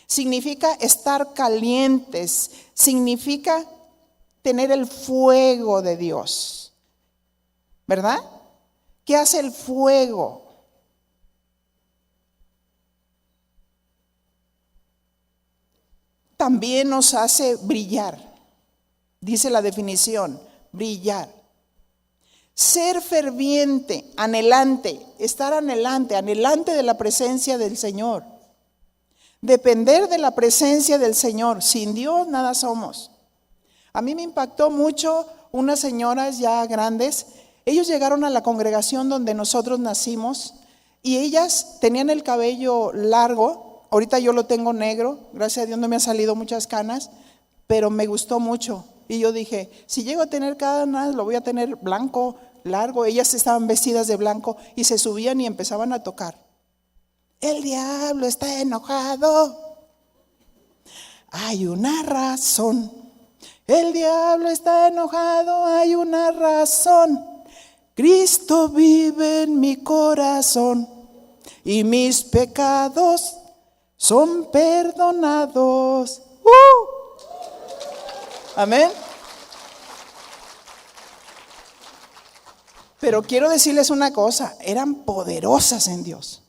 Significa estar calientes, significa tener el fuego de Dios. ¿Verdad? ¿Qué hace el fuego? también nos hace brillar. Dice la definición, brillar. Ser ferviente, anhelante, estar anhelante de la presencia del Señor. Depender de la presencia del Señor. Sin Dios nada somos. A mí me impactó mucho unas señoras ya grandes. Ellos llegaron a la congregación donde nosotros nacimos y ellas tenían el cabello largo. Ahorita yo lo tengo negro, gracias a Dios no me han salido muchas canas, pero me gustó mucho. Y yo dije, si llego a tener canas, lo voy a tener blanco, largo. Ellas estaban vestidas de blanco y se subían y empezaban a tocar. El diablo está enojado. Hay una razón. El diablo está enojado, hay una razón. Cristo vive en mi corazón y mis pecados son perdonados. Amén. Pero quiero decirles una cosa, eran poderosas en Dios,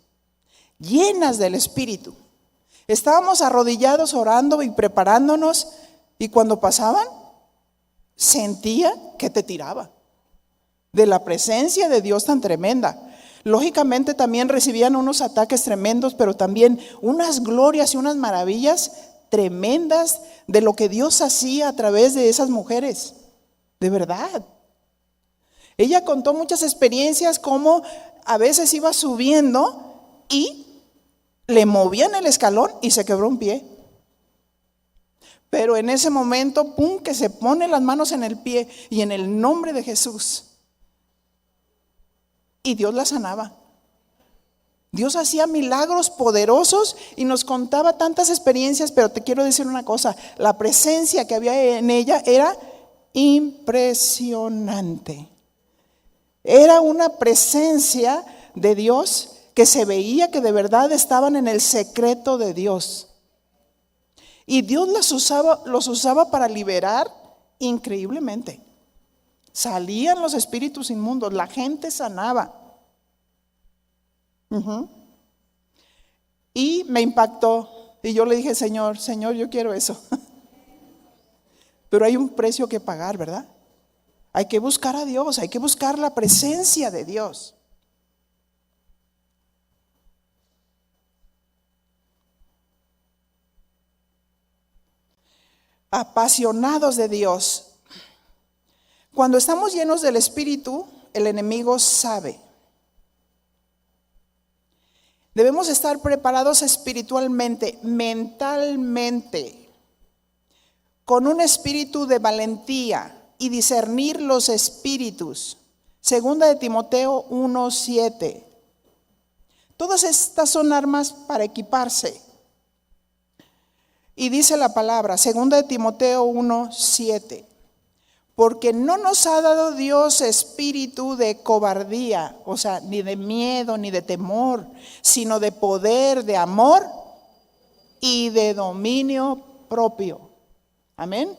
llenas del Espíritu. Estábamos arrodillados orando y preparándonos, y cuando pasaban, sentía que te tiraba de la presencia de Dios tan tremenda. Lógicamente también recibían unos ataques tremendos, pero también unas glorias y unas maravillas tremendas de lo que Dios hacía a través de esas mujeres. De verdad. Ella contó muchas experiencias, como a veces iba subiendo y le movían el escalón y se quebró un pie. Pero en ese momento, pum, que se pone las manos en el pie y en el nombre de Jesús. Y Dios la sanaba. Dios hacía milagros poderosos y nos contaba tantas experiencias, pero te quiero decir una cosa, la presencia que había en ella era impresionante. Era una presencia de Dios que se veía que de verdad estaban en el secreto de Dios. Y Dios los usaba para liberar increíblemente. Salían los espíritus inmundos, la gente sanaba. Y me impactó. Y yo le dije, Señor, yo quiero eso. Pero hay un precio que pagar, ¿verdad? Hay que buscar a Dios, hay que buscar la presencia de Dios. Apasionados de Dios. Cuando estamos llenos del Espíritu, el enemigo sabe. Debemos estar preparados espiritualmente, mentalmente, con un espíritu de valentía y discernir los espíritus. Segunda de Timoteo 1:7. Todas estas son armas para equiparse. Y dice la palabra, segunda de Timoteo 1:7. Porque no nos ha dado Dios espíritu de cobardía, o sea, ni de miedo, ni de temor, sino de poder, de amor y de dominio propio. Amén.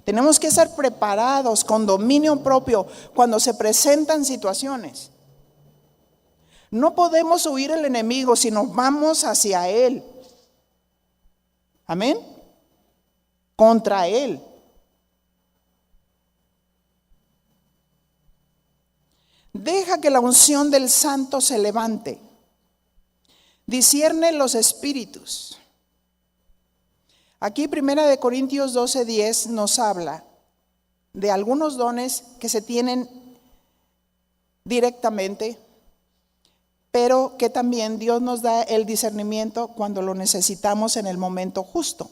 Tenemos que estar preparados con dominio propio cuando se presentan situaciones. No podemos huir al enemigo, sino vamos hacia él. Amén. Contra él. Deja que la unción del Santo se levante. Discierne los espíritus. Aquí 1 de Corintios 12:10 nos habla de algunos dones que se tienen directamente, pero que también Dios nos da el discernimiento cuando lo necesitamos en el momento justo.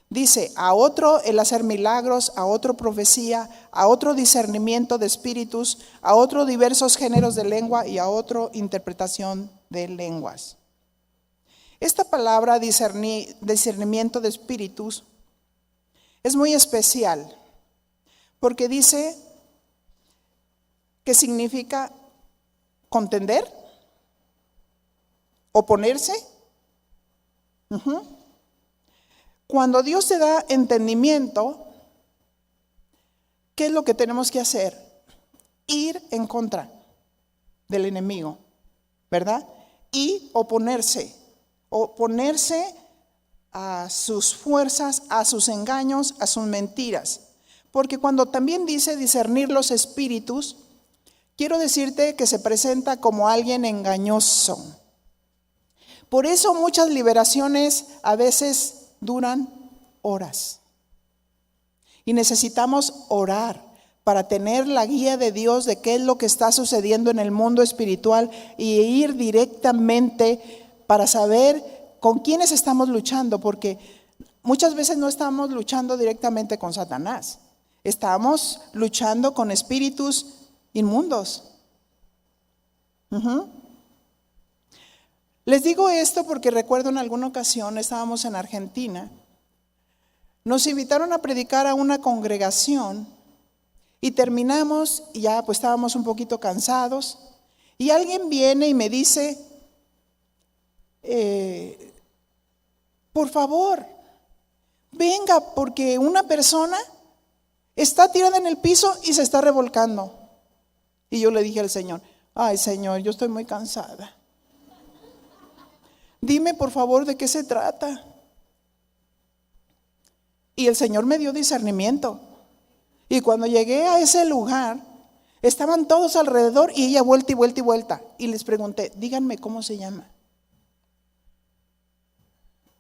Dice, a otro el hacer milagros, a otro profecía, a otro discernimiento de espíritus, a otro diversos géneros de lengua y a otro interpretación de lenguas. Esta palabra discernimiento de espíritus es muy especial porque dice que significa contender, oponerse. Cuando Dios te da entendimiento, ¿qué es lo que tenemos que hacer? Ir en contra del enemigo, ¿verdad? Y oponerse a sus fuerzas, a sus engaños, a sus mentiras. Porque cuando también dice discernir los espíritus, quiero decirte que se presenta como alguien engañoso. Por eso muchas liberaciones a veces duran horas. Y necesitamos orar para tener la guía de Dios de qué es lo que está sucediendo en el mundo espiritual y ir directamente para saber con quiénes estamos luchando, porque muchas veces no estamos luchando directamente con Satanás, estamos luchando con espíritus inmundos. Les digo esto porque recuerdo en alguna ocasión estábamos en Argentina, nos invitaron a predicar a una congregación y terminamos y ya pues estábamos un poquito cansados y alguien viene y me dice, por favor, venga porque una persona está tirada en el piso y se está revolcando. Y yo le dije al Señor, ay Señor, yo estoy muy cansada. Dime por favor de qué se trata. Y el Señor me dio discernimiento. Y cuando llegué a ese lugar, estaban todos alrededor y ella vuelta y vuelta y vuelta. Y les pregunté, díganme cómo se llama.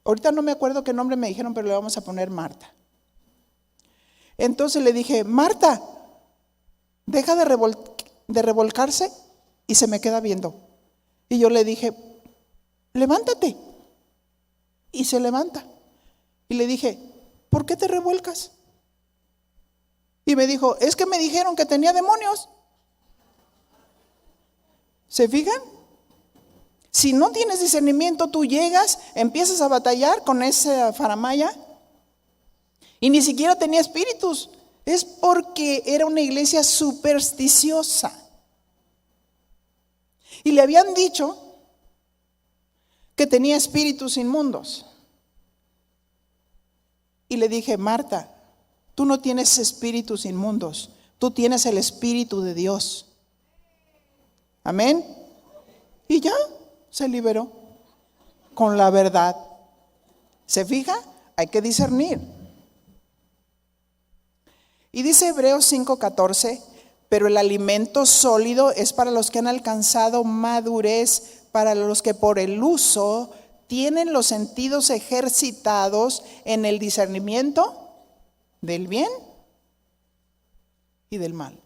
Ahorita no me acuerdo qué nombre me dijeron, pero le vamos a poner Marta. Entonces le dije, Marta, deja de revolcarse, y se me queda viendo. Y yo le dije, levántate. Y se levanta. Y le dije, ¿por qué te revuelcas? Y me dijo, es que me dijeron que tenía demonios. ¿Se fijan? Si no tienes discernimiento, tú llegas, empiezas a batallar con esa faramaya y ni siquiera tenía espíritus. Es porque era una iglesia supersticiosa. Y le habían dicho que tenía espíritus inmundos. Y le dije, Marta, tú no tienes espíritus inmundos, tú tienes el Espíritu de Dios. Amén. Y ya se liberó con la verdad. ¿Se fija? Hay que discernir. Y dice Hebreos 5:14, pero el alimento sólido es para los que han alcanzado madurez, para los que por el uso tienen los sentidos ejercitados en el discernimiento del bien y del mal.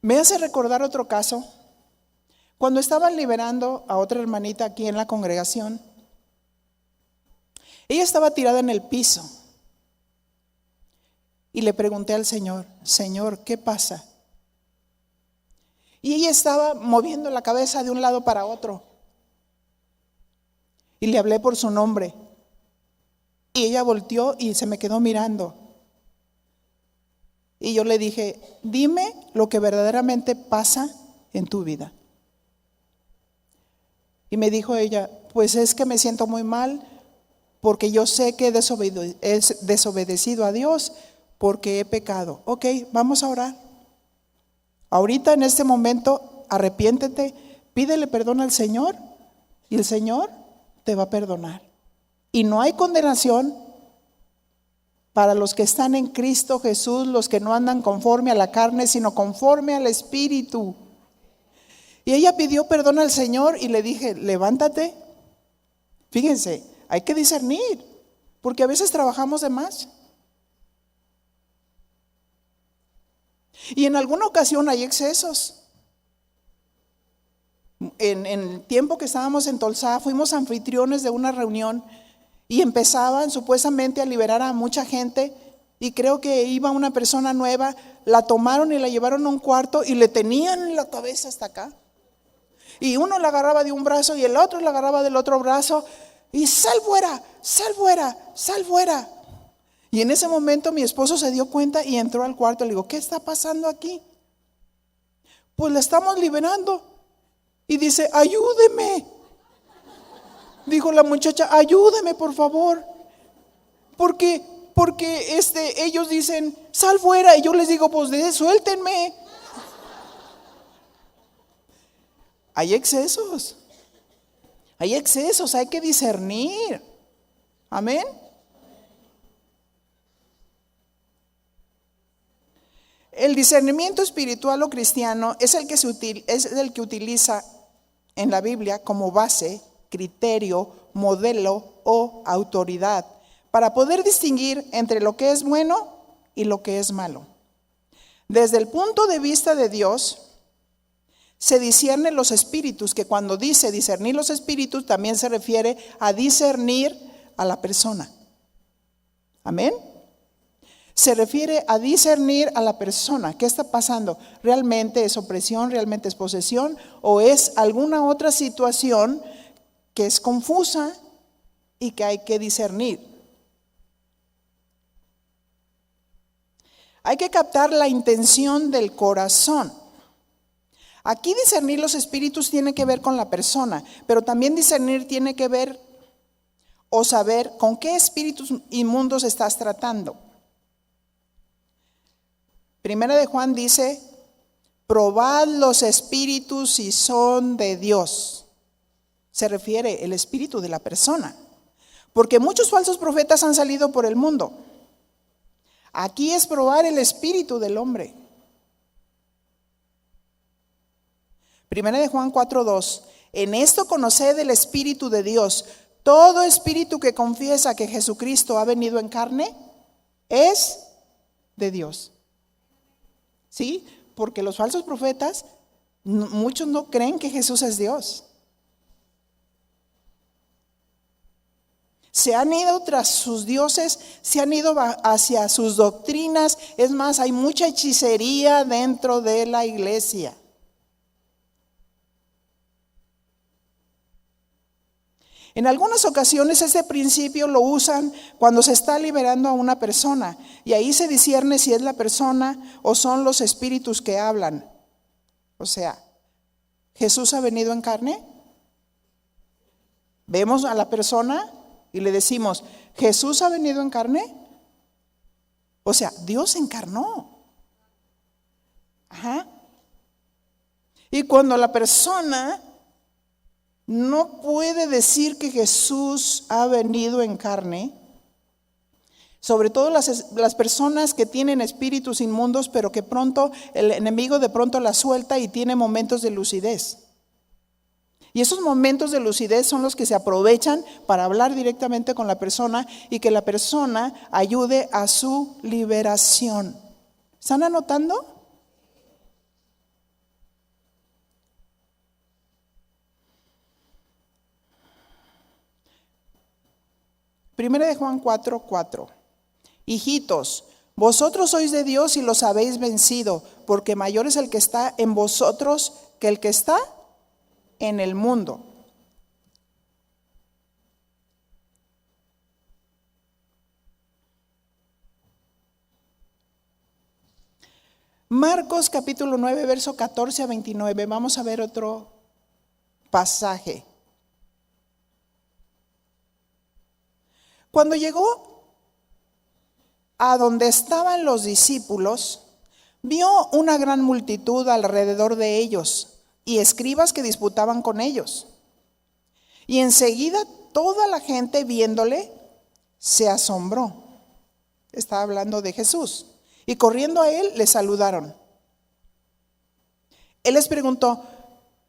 Me hace recordar otro caso. Cuando estaban liberando a otra hermanita aquí en la congregación, ella estaba tirada en el piso. Y le pregunté al Señor, Señor, ¿qué pasa? Y ella estaba moviendo la cabeza de un lado para otro. Y le hablé por su nombre. Y ella volteó y se me quedó mirando. Y yo le dije, dime lo que verdaderamente pasa en tu vida. Y me dijo ella, pues es que me siento muy mal porque yo sé que he desobedecido a Dios porque he pecado. Ok, vamos a orar. Ahorita en este momento, arrepiéntete, pídele perdón al Señor y el Señor te va a perdonar. Y no hay condenación para los que están en Cristo Jesús, los que no andan conforme a la carne, sino conforme al Espíritu. Y ella pidió perdón al Señor y le dije, levántate. Fíjense, hay que discernir, porque a veces trabajamos de más. Y en alguna ocasión hay excesos. En el tiempo que estábamos en Tolsá, fuimos anfitriones de una reunión y empezaban supuestamente a liberar a mucha gente. Y creo que iba una persona nueva, la tomaron y la llevaron a un cuarto y le tenían la cabeza hasta acá. Y uno la agarraba de un brazo y el otro la agarraba del otro brazo. Y sal fuera, sal fuera, sal fuera. Y en ese momento mi esposo se dio cuenta y entró al cuarto. Le digo, ¿qué está pasando aquí? Pues la estamos liberando. Y dice, ayúdeme. Dijo la muchacha, ayúdeme por favor. Porque ellos dicen, sal fuera. Y yo les digo, pues suéltenme. Hay excesos. Hay excesos, hay que discernir. Amén. El discernimiento espiritual o cristiano es el que utiliza en la Biblia como base, criterio, modelo o autoridad para poder distinguir entre lo que es bueno y lo que es malo. Desde el punto de vista de Dios, se disciernen los espíritus, que cuando dice discernir los espíritus también se refiere a discernir a la persona. Amén. Se refiere a discernir a la persona. ¿Qué está pasando? ¿Realmente es opresión? ¿Realmente es posesión? ¿O es alguna otra situación que es confusa y que hay que discernir? Hay que captar la intención del corazón. Aquí discernir los espíritus tiene que ver con la persona, pero también discernir tiene que ver o saber con qué espíritus inmundos estás tratando. Primera de Juan dice, probad los espíritus si son de Dios. Se refiere el espíritu de la persona, porque muchos falsos profetas han salido por el mundo. Aquí es probar el espíritu del hombre. Primera de Juan 4:2, en esto conoced el espíritu de Dios. Todo espíritu que confiesa que Jesucristo ha venido en carne es de Dios. ¿Sí? Porque los falsos profetas, muchos no creen que Jesús es Dios. Se han ido tras sus dioses, se han ido hacia sus doctrinas. Es más, hay mucha hechicería dentro de la iglesia. En algunas ocasiones ese principio lo usan cuando se está liberando a una persona y ahí se discierne si es la persona o son los espíritus que hablan. O sea, ¿Jesús ha venido en carne? Vemos a la persona y le decimos, ¿Jesús ha venido en carne? O sea, Dios encarnó. Ajá. Y cuando la persona no puede decir que Jesús ha venido en carne, sobre todo las personas que tienen espíritus inmundos, pero que pronto el enemigo de pronto la suelta y tiene momentos de lucidez. Y esos momentos de lucidez son los que se aprovechan para hablar directamente con la persona y que la persona ayude a su liberación. ¿Están anotando? Primera de Juan 4:4. Hijitos, vosotros sois de Dios y los habéis vencido, porque mayor es el que está en vosotros que el que está en el mundo. Marcos capítulo 9, verso 14 a 29. Vamos a ver otro pasaje. Cuando llegó a donde estaban los discípulos, vio una gran multitud alrededor de ellos y escribas que disputaban con ellos. Y enseguida toda la gente viéndole se asombró. Estaba hablando de Jesús. Y corriendo a él le saludaron. Él les preguntó,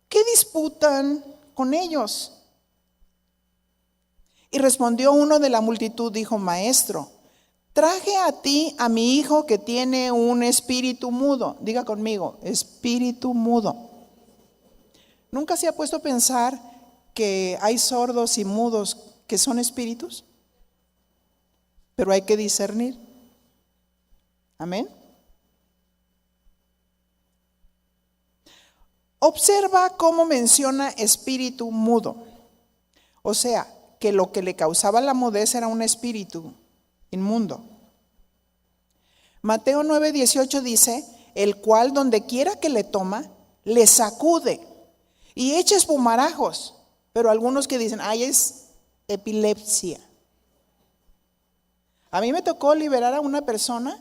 ¿qué disputan con ellos? Y respondió uno de la multitud, dijo, Maestro, traje a ti a mi hijo que tiene un espíritu mudo. Diga conmigo, espíritu mudo. ¿Nunca se ha puesto a pensar que hay sordos y mudos que son espíritus? Pero hay que discernir. Amén. Observa cómo menciona espíritu mudo. O sea, que lo que le causaba la mudez era un espíritu inmundo. Mateo 9:18 dice, el cual donde quiera que le toma, le sacude y echa espumarajos. Pero algunos que dicen, ay, es epilepsia. A mí me tocó liberar a una persona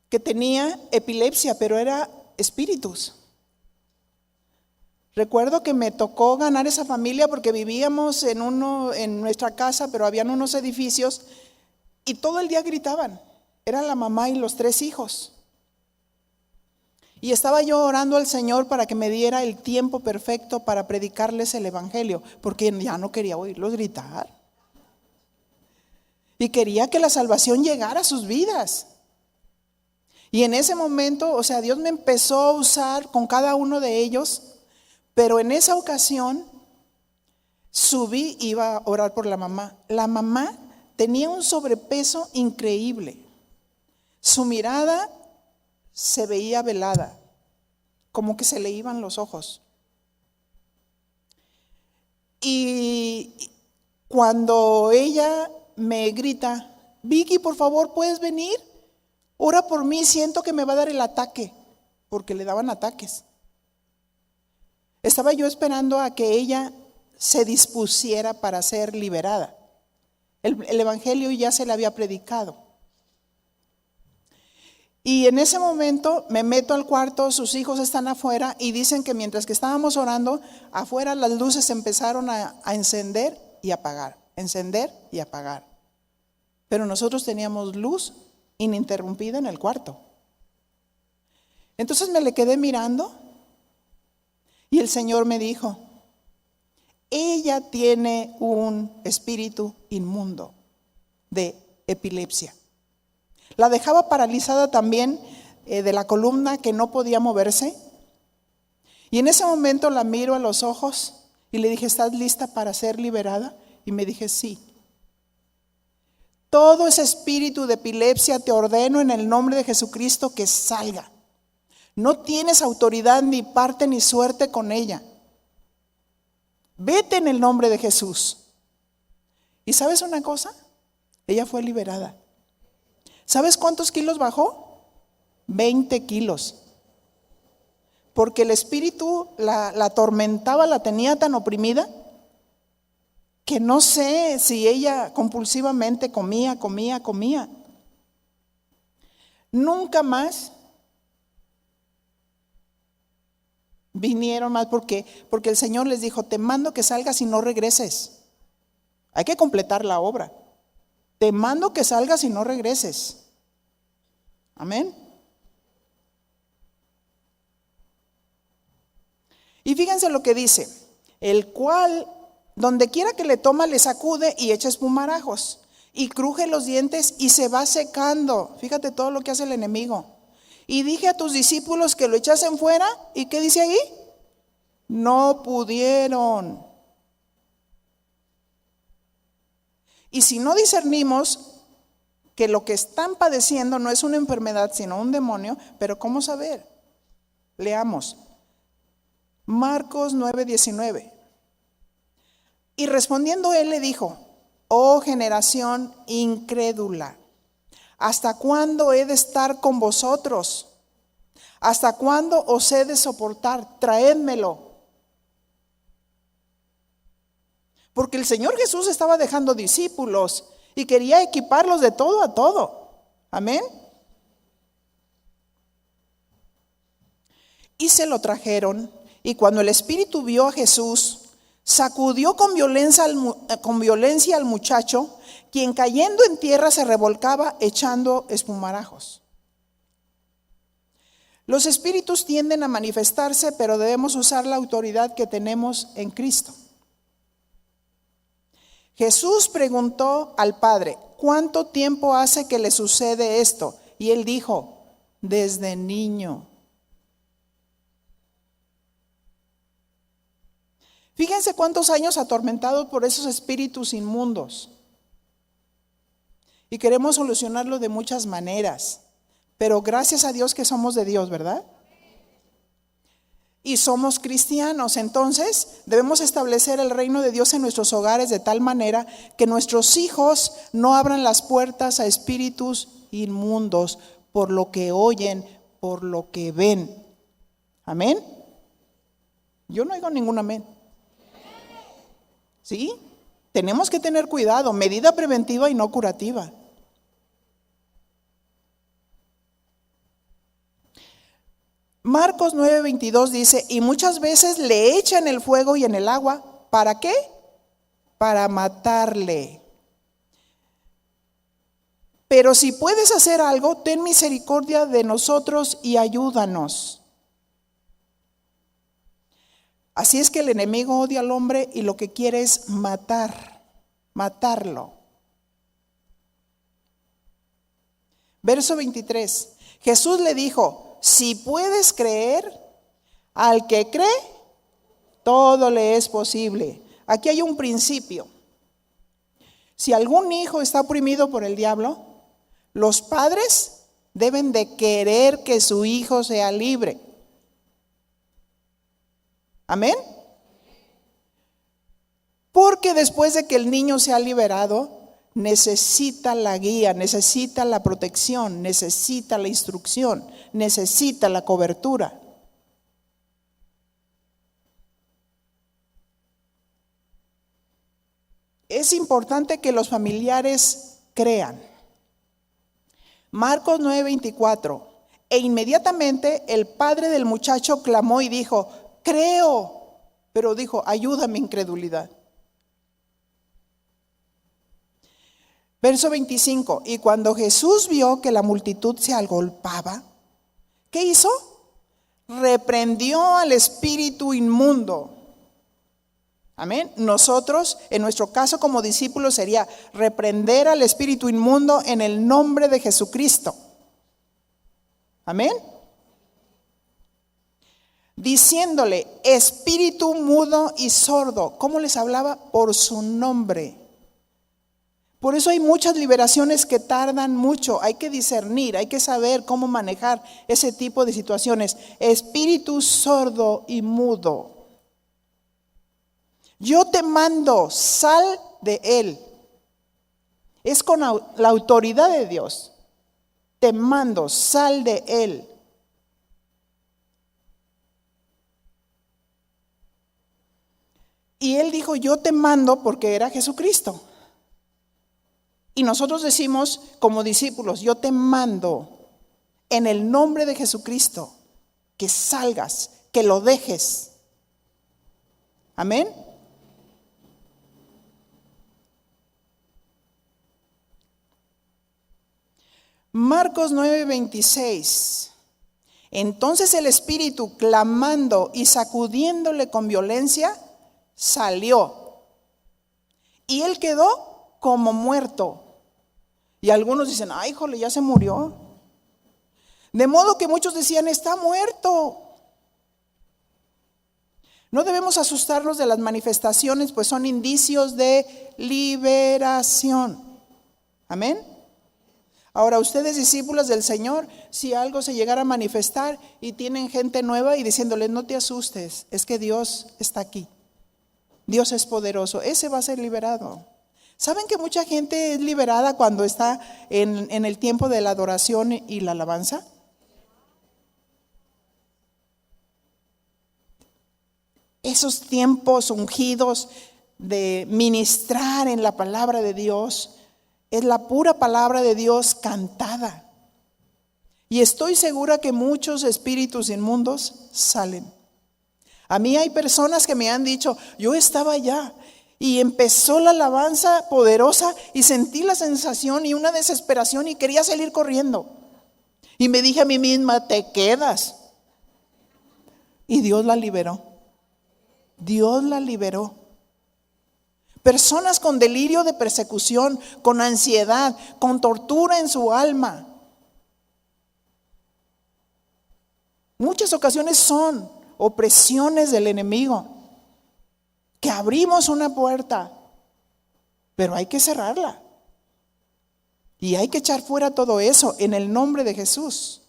que tenía epilepsia, pero era espíritus. Recuerdo que me tocó ganar esa familia porque vivíamos en nuestra casa, pero habían unos edificios y todo el día gritaban. Era la mamá y los 3 hijos. Y estaba yo orando al Señor para que me diera el tiempo perfecto para predicarles el evangelio, porque ya no quería oírlos gritar. Y quería que la salvación llegara a sus vidas. Y en ese momento, Dios me empezó a usar con cada uno de ellos. Pero en esa ocasión subí, iba a orar por la mamá. La mamá tenía un sobrepeso increíble. Su mirada se veía velada, como que se le iban los ojos. Y cuando ella me grita, Vicky, por favor, ¿puedes venir? Ora por mí, siento que me va a dar el ataque, porque le daban ataques. Estaba yo esperando a que ella se dispusiera para ser liberada. El evangelio ya se le había predicado. Y en ese momento me meto al cuarto, sus hijos están afuera y dicen que mientras que estábamos orando, afuera las luces empezaron a encender y apagar, encender y apagar. Pero nosotros teníamos luz ininterrumpida en el cuarto. Entonces me le quedé mirando. Y el Señor me dijo, ella tiene un espíritu inmundo de epilepsia. La dejaba paralizada también de la columna, que no podía moverse. Y en ese momento la miro a los ojos y le dije, ¿estás lista para ser liberada? Y me dije, sí. Todo ese espíritu de epilepsia te ordeno en el nombre de Jesucristo que salga. No tienes autoridad ni parte ni suerte con ella. Vete en el nombre de Jesús. ¿Y sabes una cosa? Ella fue liberada. ¿Sabes cuántos kilos bajó? 20 kilos. Porque el espíritu la atormentaba, la tenía tan oprimida, que no sé si ella compulsivamente comía. Nunca más vinieron más porque el Señor les dijo, te mando que salgas y no regreses. Hay que completar la obra. Te mando que salgas y no regreses. Amén. Y fíjense lo que dice, el cual donde quiera que le toma le sacude y echa espumarajos y cruje los dientes y se va secando. Fíjate todo lo que hace el enemigo. Y dije a tus discípulos que lo echasen fuera. ¿Y qué dice ahí? No pudieron. Y si no discernimos que lo que están padeciendo no es una enfermedad, sino un demonio, pero ¿cómo saber? Leamos. Marcos 9:19. Y respondiendo él le dijo, oh generación incrédula, ¿hasta cuándo he de estar con vosotros? ¿Hasta cuándo os he de soportar? Traédmelo. Porque el Señor Jesús estaba dejando discípulos y quería equiparlos de todo a todo. Amén. Y se lo trajeron, y cuando el espíritu vio a Jesús, sacudió con violencia al muchacho, quien cayendo en tierra se revolcaba echando espumarajos. Los espíritus tienden a manifestarse, pero debemos usar la autoridad que tenemos en Cristo. Jesús preguntó al Padre, ¿cuánto tiempo hace que le sucede esto? Y él dijo, desde niño. Fíjense cuántos años atormentados por esos espíritus inmundos. Y queremos solucionarlo de muchas maneras. Pero gracias a Dios que somos de Dios, ¿verdad? Y somos cristianos, entonces debemos establecer el reino de Dios en nuestros hogares de tal manera que nuestros hijos no abran las puertas a espíritus inmundos por lo que oyen, por lo que ven. ¿Amén? Yo no oigo ningún amén. ¿Sí? Tenemos que tener cuidado, medida preventiva y no curativa. Marcos 9:22 dice, y muchas veces le echan el fuego y en el agua. ¿Para qué? Para matarle. Pero si puedes hacer algo, ten misericordia de nosotros y ayúdanos. Así es que el enemigo odia al hombre y lo que quiere es matarlo. Verso 23. Jesús le dijo, si puedes creer, al que cree, todo le es posible. Aquí hay un principio. Si algún hijo está oprimido por el diablo, los padres deben de querer que su hijo sea libre. Amén. Porque después de que el niño sea liberado, necesita la guía, necesita la protección, necesita la instrucción, necesita la cobertura. Es importante que los familiares crean. Marcos 9:24. E inmediatamente el padre del muchacho clamó y dijo, creo, pero dijo, ayuda mi incredulidad. Verso 25, y cuando Jesús vio que la multitud se agolpaba, ¿qué hizo? Reprendió al espíritu inmundo. Amén. Nosotros, en nuestro caso como discípulos, sería reprender al espíritu inmundo en el nombre de Jesucristo. Amén. Diciéndole, espíritu mudo y sordo. ¿Cómo les hablaba? Por su nombre. Por eso hay muchas liberaciones que tardan mucho. Hay que discernir, hay que saber cómo manejar ese tipo de situaciones. Espíritu sordo y mudo. Yo te mando, sal de él. Es con la autoridad de Dios. Te mando, sal de él. Y él dijo, yo te mando porque era Jesucristo. Y nosotros decimos como discípulos, yo te mando en el nombre de Jesucristo que salgas, que lo dejes. Amén. Marcos 9:26. Entonces el espíritu, clamando y sacudiéndole con violencia, salió. Y él quedó como muerto. Y algunos dicen, ay, híjole, ya se murió. De modo que muchos decían, está muerto. No debemos asustarnos de las manifestaciones, pues son indicios de liberación. Amén. Ahora, ustedes discípulos del Señor, si algo se llegara a manifestar y tienen gente nueva y diciéndoles, no te asustes, es que Dios está aquí. Dios es poderoso, ese va a ser liberado. ¿Saben que mucha gente es liberada cuando está en el tiempo de la adoración y la alabanza? Esos tiempos ungidos de ministrar en la palabra de Dios, es la pura palabra de Dios cantada. Y estoy segura que muchos espíritus inmundos salen. A mí hay personas que me han dicho, yo estaba allá y empezó la alabanza poderosa y sentí la sensación y una desesperación y quería salir corriendo. Y me dije a mí misma, te quedas. Y Dios la liberó. Dios la liberó. Personas con delirio de persecución, con ansiedad, con tortura en su alma. Muchas ocasiones son opresiones del enemigo, que abrimos una puerta, pero hay que cerrarla. Y hay que echar fuera todo eso en el nombre de Jesús.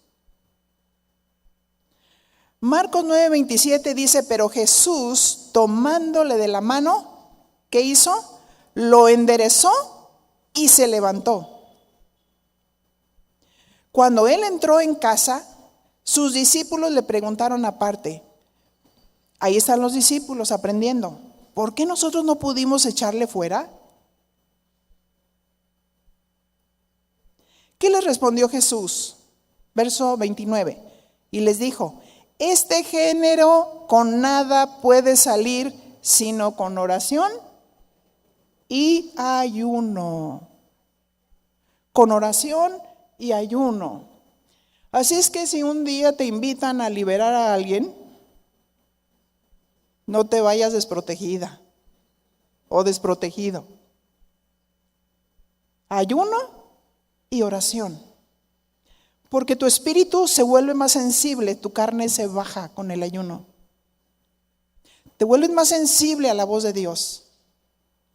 Marcos 9:27 dice, pero Jesús, tomándole de la mano, ¿qué hizo? Lo enderezó y se levantó. Cuando él entró en casa, sus discípulos le preguntaron aparte. Ahí están los discípulos aprendiendo. ¿Por qué nosotros no pudimos echarle fuera? ¿Qué les respondió Jesús? Verso 29. Y les dijo, Este género con nada puede salir sino con oración y ayuno. Con oración y ayuno. Así es que si un día te invitan a liberar a alguien, no te vayas desprotegida o desprotegido. Ayuno y oración. Porque tu espíritu se vuelve más sensible, tu carne se baja con el ayuno. Te vuelves más sensible a la voz de Dios.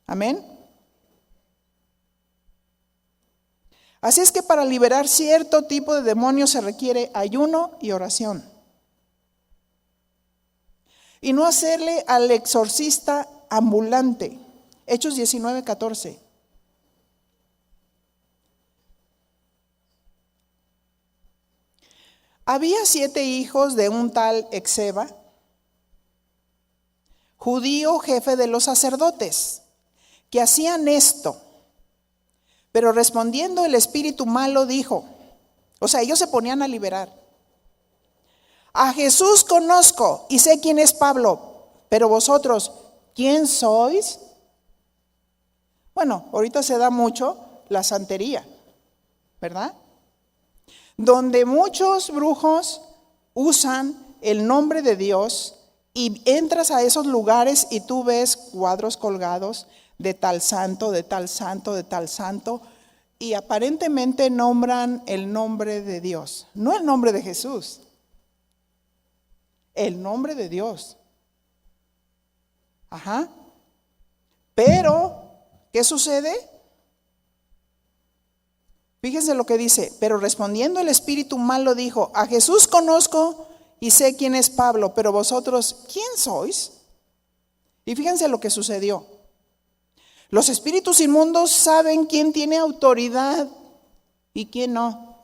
Amén. Así es que para liberar cierto tipo de demonios se requiere ayuno y oración. Y no hacerle al exorcista ambulante. Hechos 19:14. Había 7 hijos de un tal Exeba, judío jefe de los sacerdotes, que hacían esto. Pero respondiendo el espíritu malo dijo, o sea, ellos se ponían a liberar. A Jesús conozco y sé quién es Pablo, pero vosotros, ¿quién sois? Bueno, ahorita se da mucho la santería, ¿verdad? Donde muchos brujos usan el nombre de Dios y entras a esos lugares y tú ves cuadros colgados de tal santo, de tal santo, de tal santo, y aparentemente nombran el nombre de Dios, no el nombre de Jesús, el nombre de Dios. Ajá. Pero, ¿qué sucede? Fíjense lo que dice, pero respondiendo el espíritu malo dijo, a Jesús conozco y sé quién es Pablo, pero vosotros, ¿quién sois? Y fíjense lo que sucedió. Los espíritus inmundos saben quién tiene autoridad y quién no.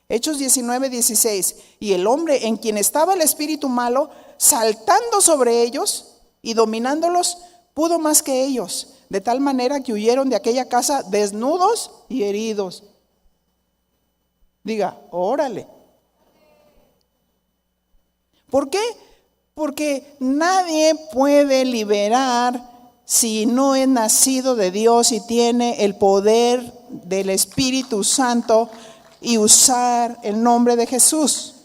Hechos 19:16. Y el hombre en quien estaba el espíritu malo, saltando sobre ellos y dominándolos, pudo más que ellos, de tal manera que huyeron de aquella casa desnudos y heridos. Diga, órale. ¿Por qué? Porque nadie puede liberar si no es nacido de Dios y tiene el poder del Espíritu Santo y usar el nombre de Jesús.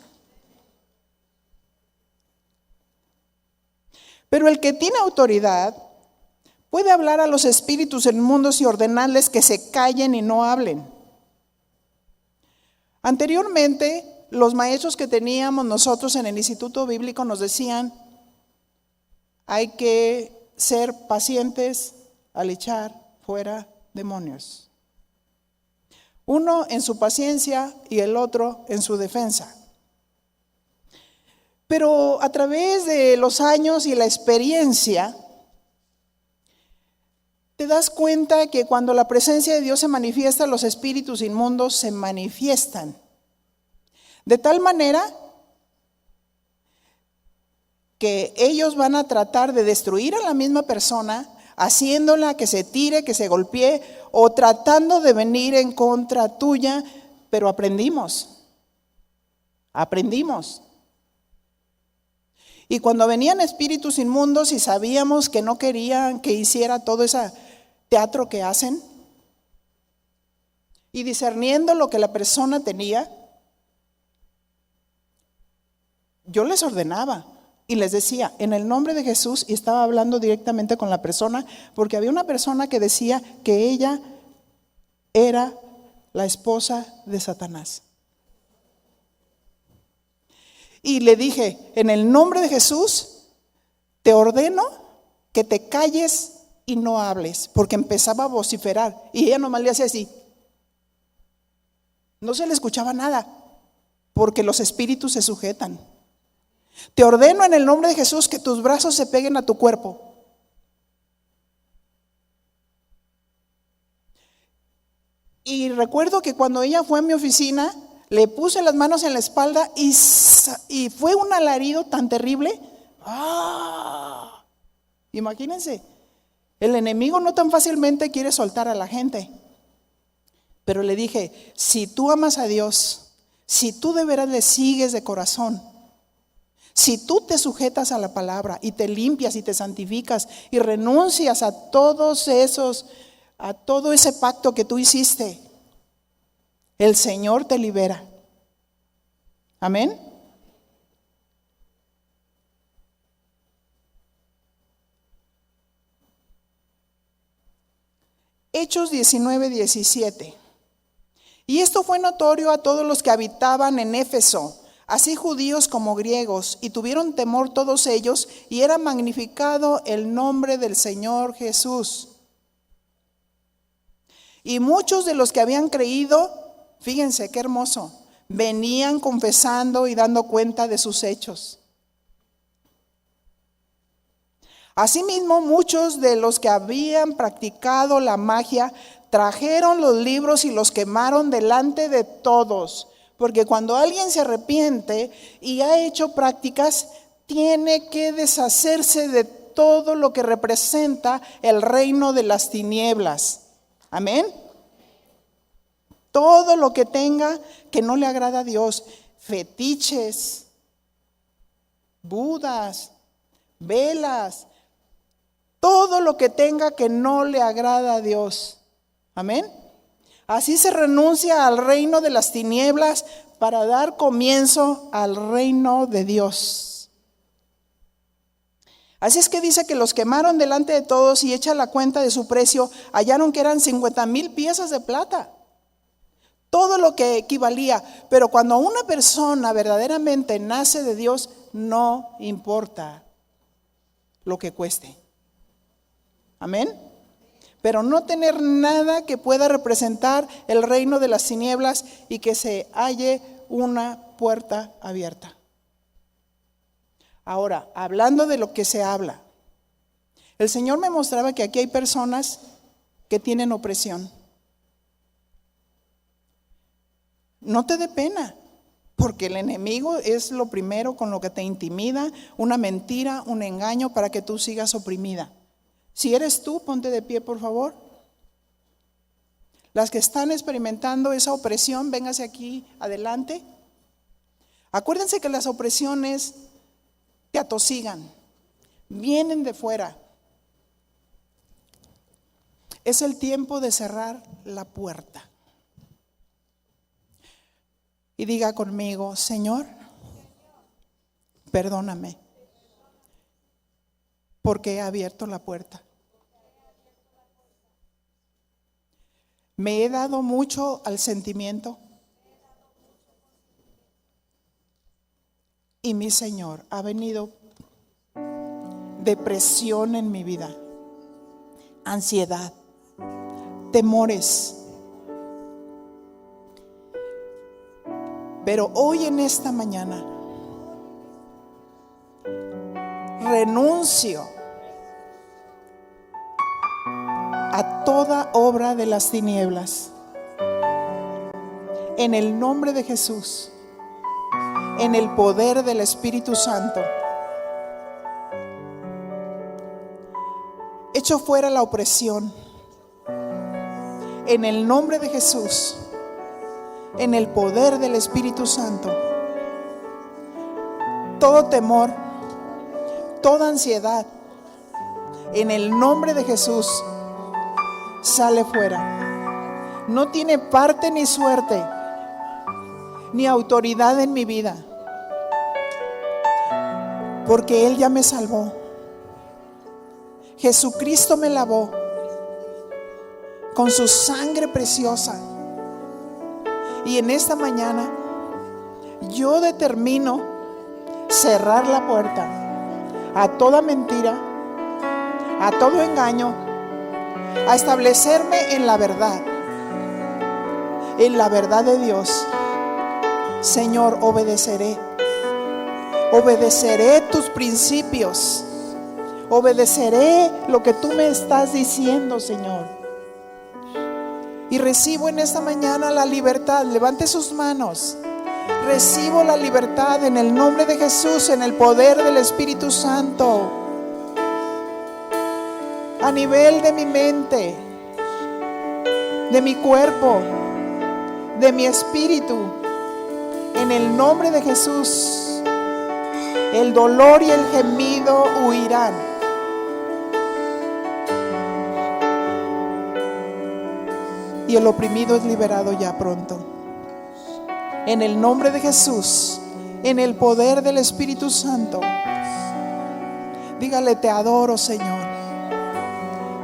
Pero el que tiene autoridad puede hablar a los espíritus inmundos y ordenarles que se callen y no hablen. Anteriormente, los maestros que teníamos nosotros en el Instituto Bíblico nos decían, hay que ser pacientes al echar fuera demonios. Uno en su paciencia y el otro en su defensa. Pero a través de los años y la experiencia, te das cuenta que cuando la presencia de Dios se manifiesta, los espíritus inmundos se manifiestan. De tal manera que ellos van a tratar de destruir a la misma persona, haciéndola que se tire, que se golpee, o tratando de venir en contra tuya, pero aprendimos. Y cuando venían espíritus inmundos y sabíamos que no querían que hiciera todo ese teatro que hacen, y discerniendo lo que la persona tenía, yo les ordenaba y les decía, en el nombre de Jesús, y estaba hablando directamente con la persona, porque había una persona que decía que ella era la esposa de Satanás. Y le dije, en el nombre de Jesús, te ordeno que te calles y no hables, porque empezaba a vociferar, y ella nomás le hacía así. No se le escuchaba nada, porque los espíritus se sujetan. Te ordeno en el nombre de Jesús que tus brazos se peguen a tu cuerpo. Y recuerdo que cuando ella fue a mi oficina, le puse las manos en la espalda y fue un alarido tan terrible. ¡Ah! Imagínense, el enemigo no tan fácilmente quiere soltar a la gente. Pero le dije, si tú amas a Dios, Si tú de veras le sigues de corazón, si tú te sujetas a la palabra y te limpias y te santificas y renuncias a todo ese pacto que tú hiciste, el Señor te libera. Amén. Hechos 19:17. Y esto fue notorio a todos los que habitaban en Éfeso, así judíos como griegos, y tuvieron temor todos ellos, y era magnificado el nombre del Señor Jesús. Y muchos de los que habían creído, fíjense qué hermoso, venían confesando y dando cuenta de sus hechos. Asimismo, muchos de los que habían practicado la magia trajeron los libros y los quemaron delante de todos. Porque cuando alguien se arrepiente y ha hecho prácticas, tiene que deshacerse de todo lo que representa el reino de las tinieblas. Amén. Todo lo que tenga que no le agrada a Dios, fetiches, budas, velas, todo lo que tenga que no le agrada a Dios. Amén. Así se renuncia al reino de las tinieblas para dar comienzo al reino de Dios. Así es que dice que los quemaron delante de todos, y hecha la cuenta de su precio, hallaron que eran 50,000 piezas de plata. Todo lo que equivalía. Pero cuando una persona verdaderamente nace de Dios, no importa lo que cueste. Amén. Pero no tener nada que pueda representar el reino de las tinieblas y que se halle una puerta abierta. Ahora, hablando de lo que se habla, el Señor me mostraba que aquí hay personas que tienen opresión. No te dé pena, porque el enemigo es lo primero con lo que te intimida, una mentira, un engaño para que tú sigas oprimida. Si eres tú, ponte de pie, por favor. Las que están experimentando esa opresión, véngase aquí adelante. Acuérdense que las opresiones te atosigan, vienen de fuera. Es el tiempo de cerrar la puerta. Y diga conmigo: Señor, perdóname, porque he abierto la puerta. Me he dado mucho al sentimiento. Y mi Señor, ha venido depresión en mi vida, ansiedad, temores. Pero hoy en esta mañana renuncio a toda obra de las tinieblas. En el nombre de Jesús, en el poder del Espíritu Santo, echo fuera la opresión. En el nombre de Jesús, en el poder del Espíritu Santo, todo temor, toda ansiedad, en el nombre de Jesús, sale fuera. No tiene parte ni suerte, ni autoridad en mi vida, porque Él ya me salvó. Jesucristo me lavó con su sangre preciosa. Y en esta mañana yo determino cerrar la puerta a toda mentira, a todo engaño, a establecerme en la verdad de Dios. Señor, obedeceré tus principios, obedeceré lo que tú me estás diciendo, Señor. Y recibo en esta mañana la libertad. Levante sus manos. Recibo la libertad en el nombre de Jesús, en el poder del Espíritu Santo. A nivel de mi mente, de mi cuerpo, de mi espíritu. En el nombre de Jesús, el dolor y el gemido huirán. Y el oprimido es liberado ya pronto. En el nombre de Jesús, en el poder del Espíritu Santo. Dígale: te adoro, Señor.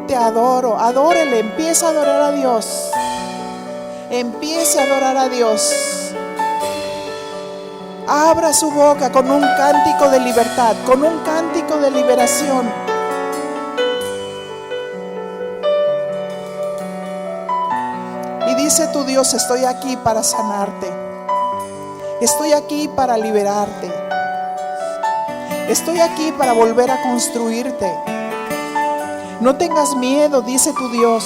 Te adoro. Adórele. Empieza a adorar a Dios. Empiece a adorar a Dios. Abra su boca con un cántico de libertad, con un cántico de liberación. Y dice tu Dios: estoy aquí para sanarte. Estoy aquí para liberarte. Estoy aquí para volver a construirte. No tengas miedo, dice tu Dios.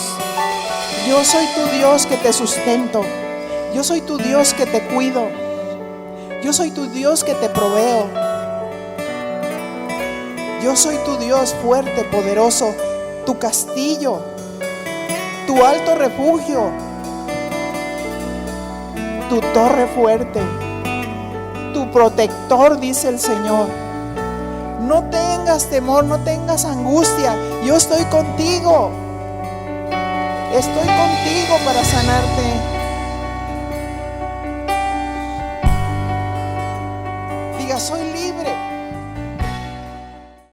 Yo soy tu Dios que te sustento. Yo soy tu Dios que te cuido. Yo soy tu Dios que te proveo. Yo soy tu Dios fuerte, poderoso, tu castillo, tu alto refugio, tu torre fuerte, tu protector, dice el Señor. No tengas temor, no tengas angustia. Yo estoy contigo. Estoy contigo para sanarte. Diga: soy libre.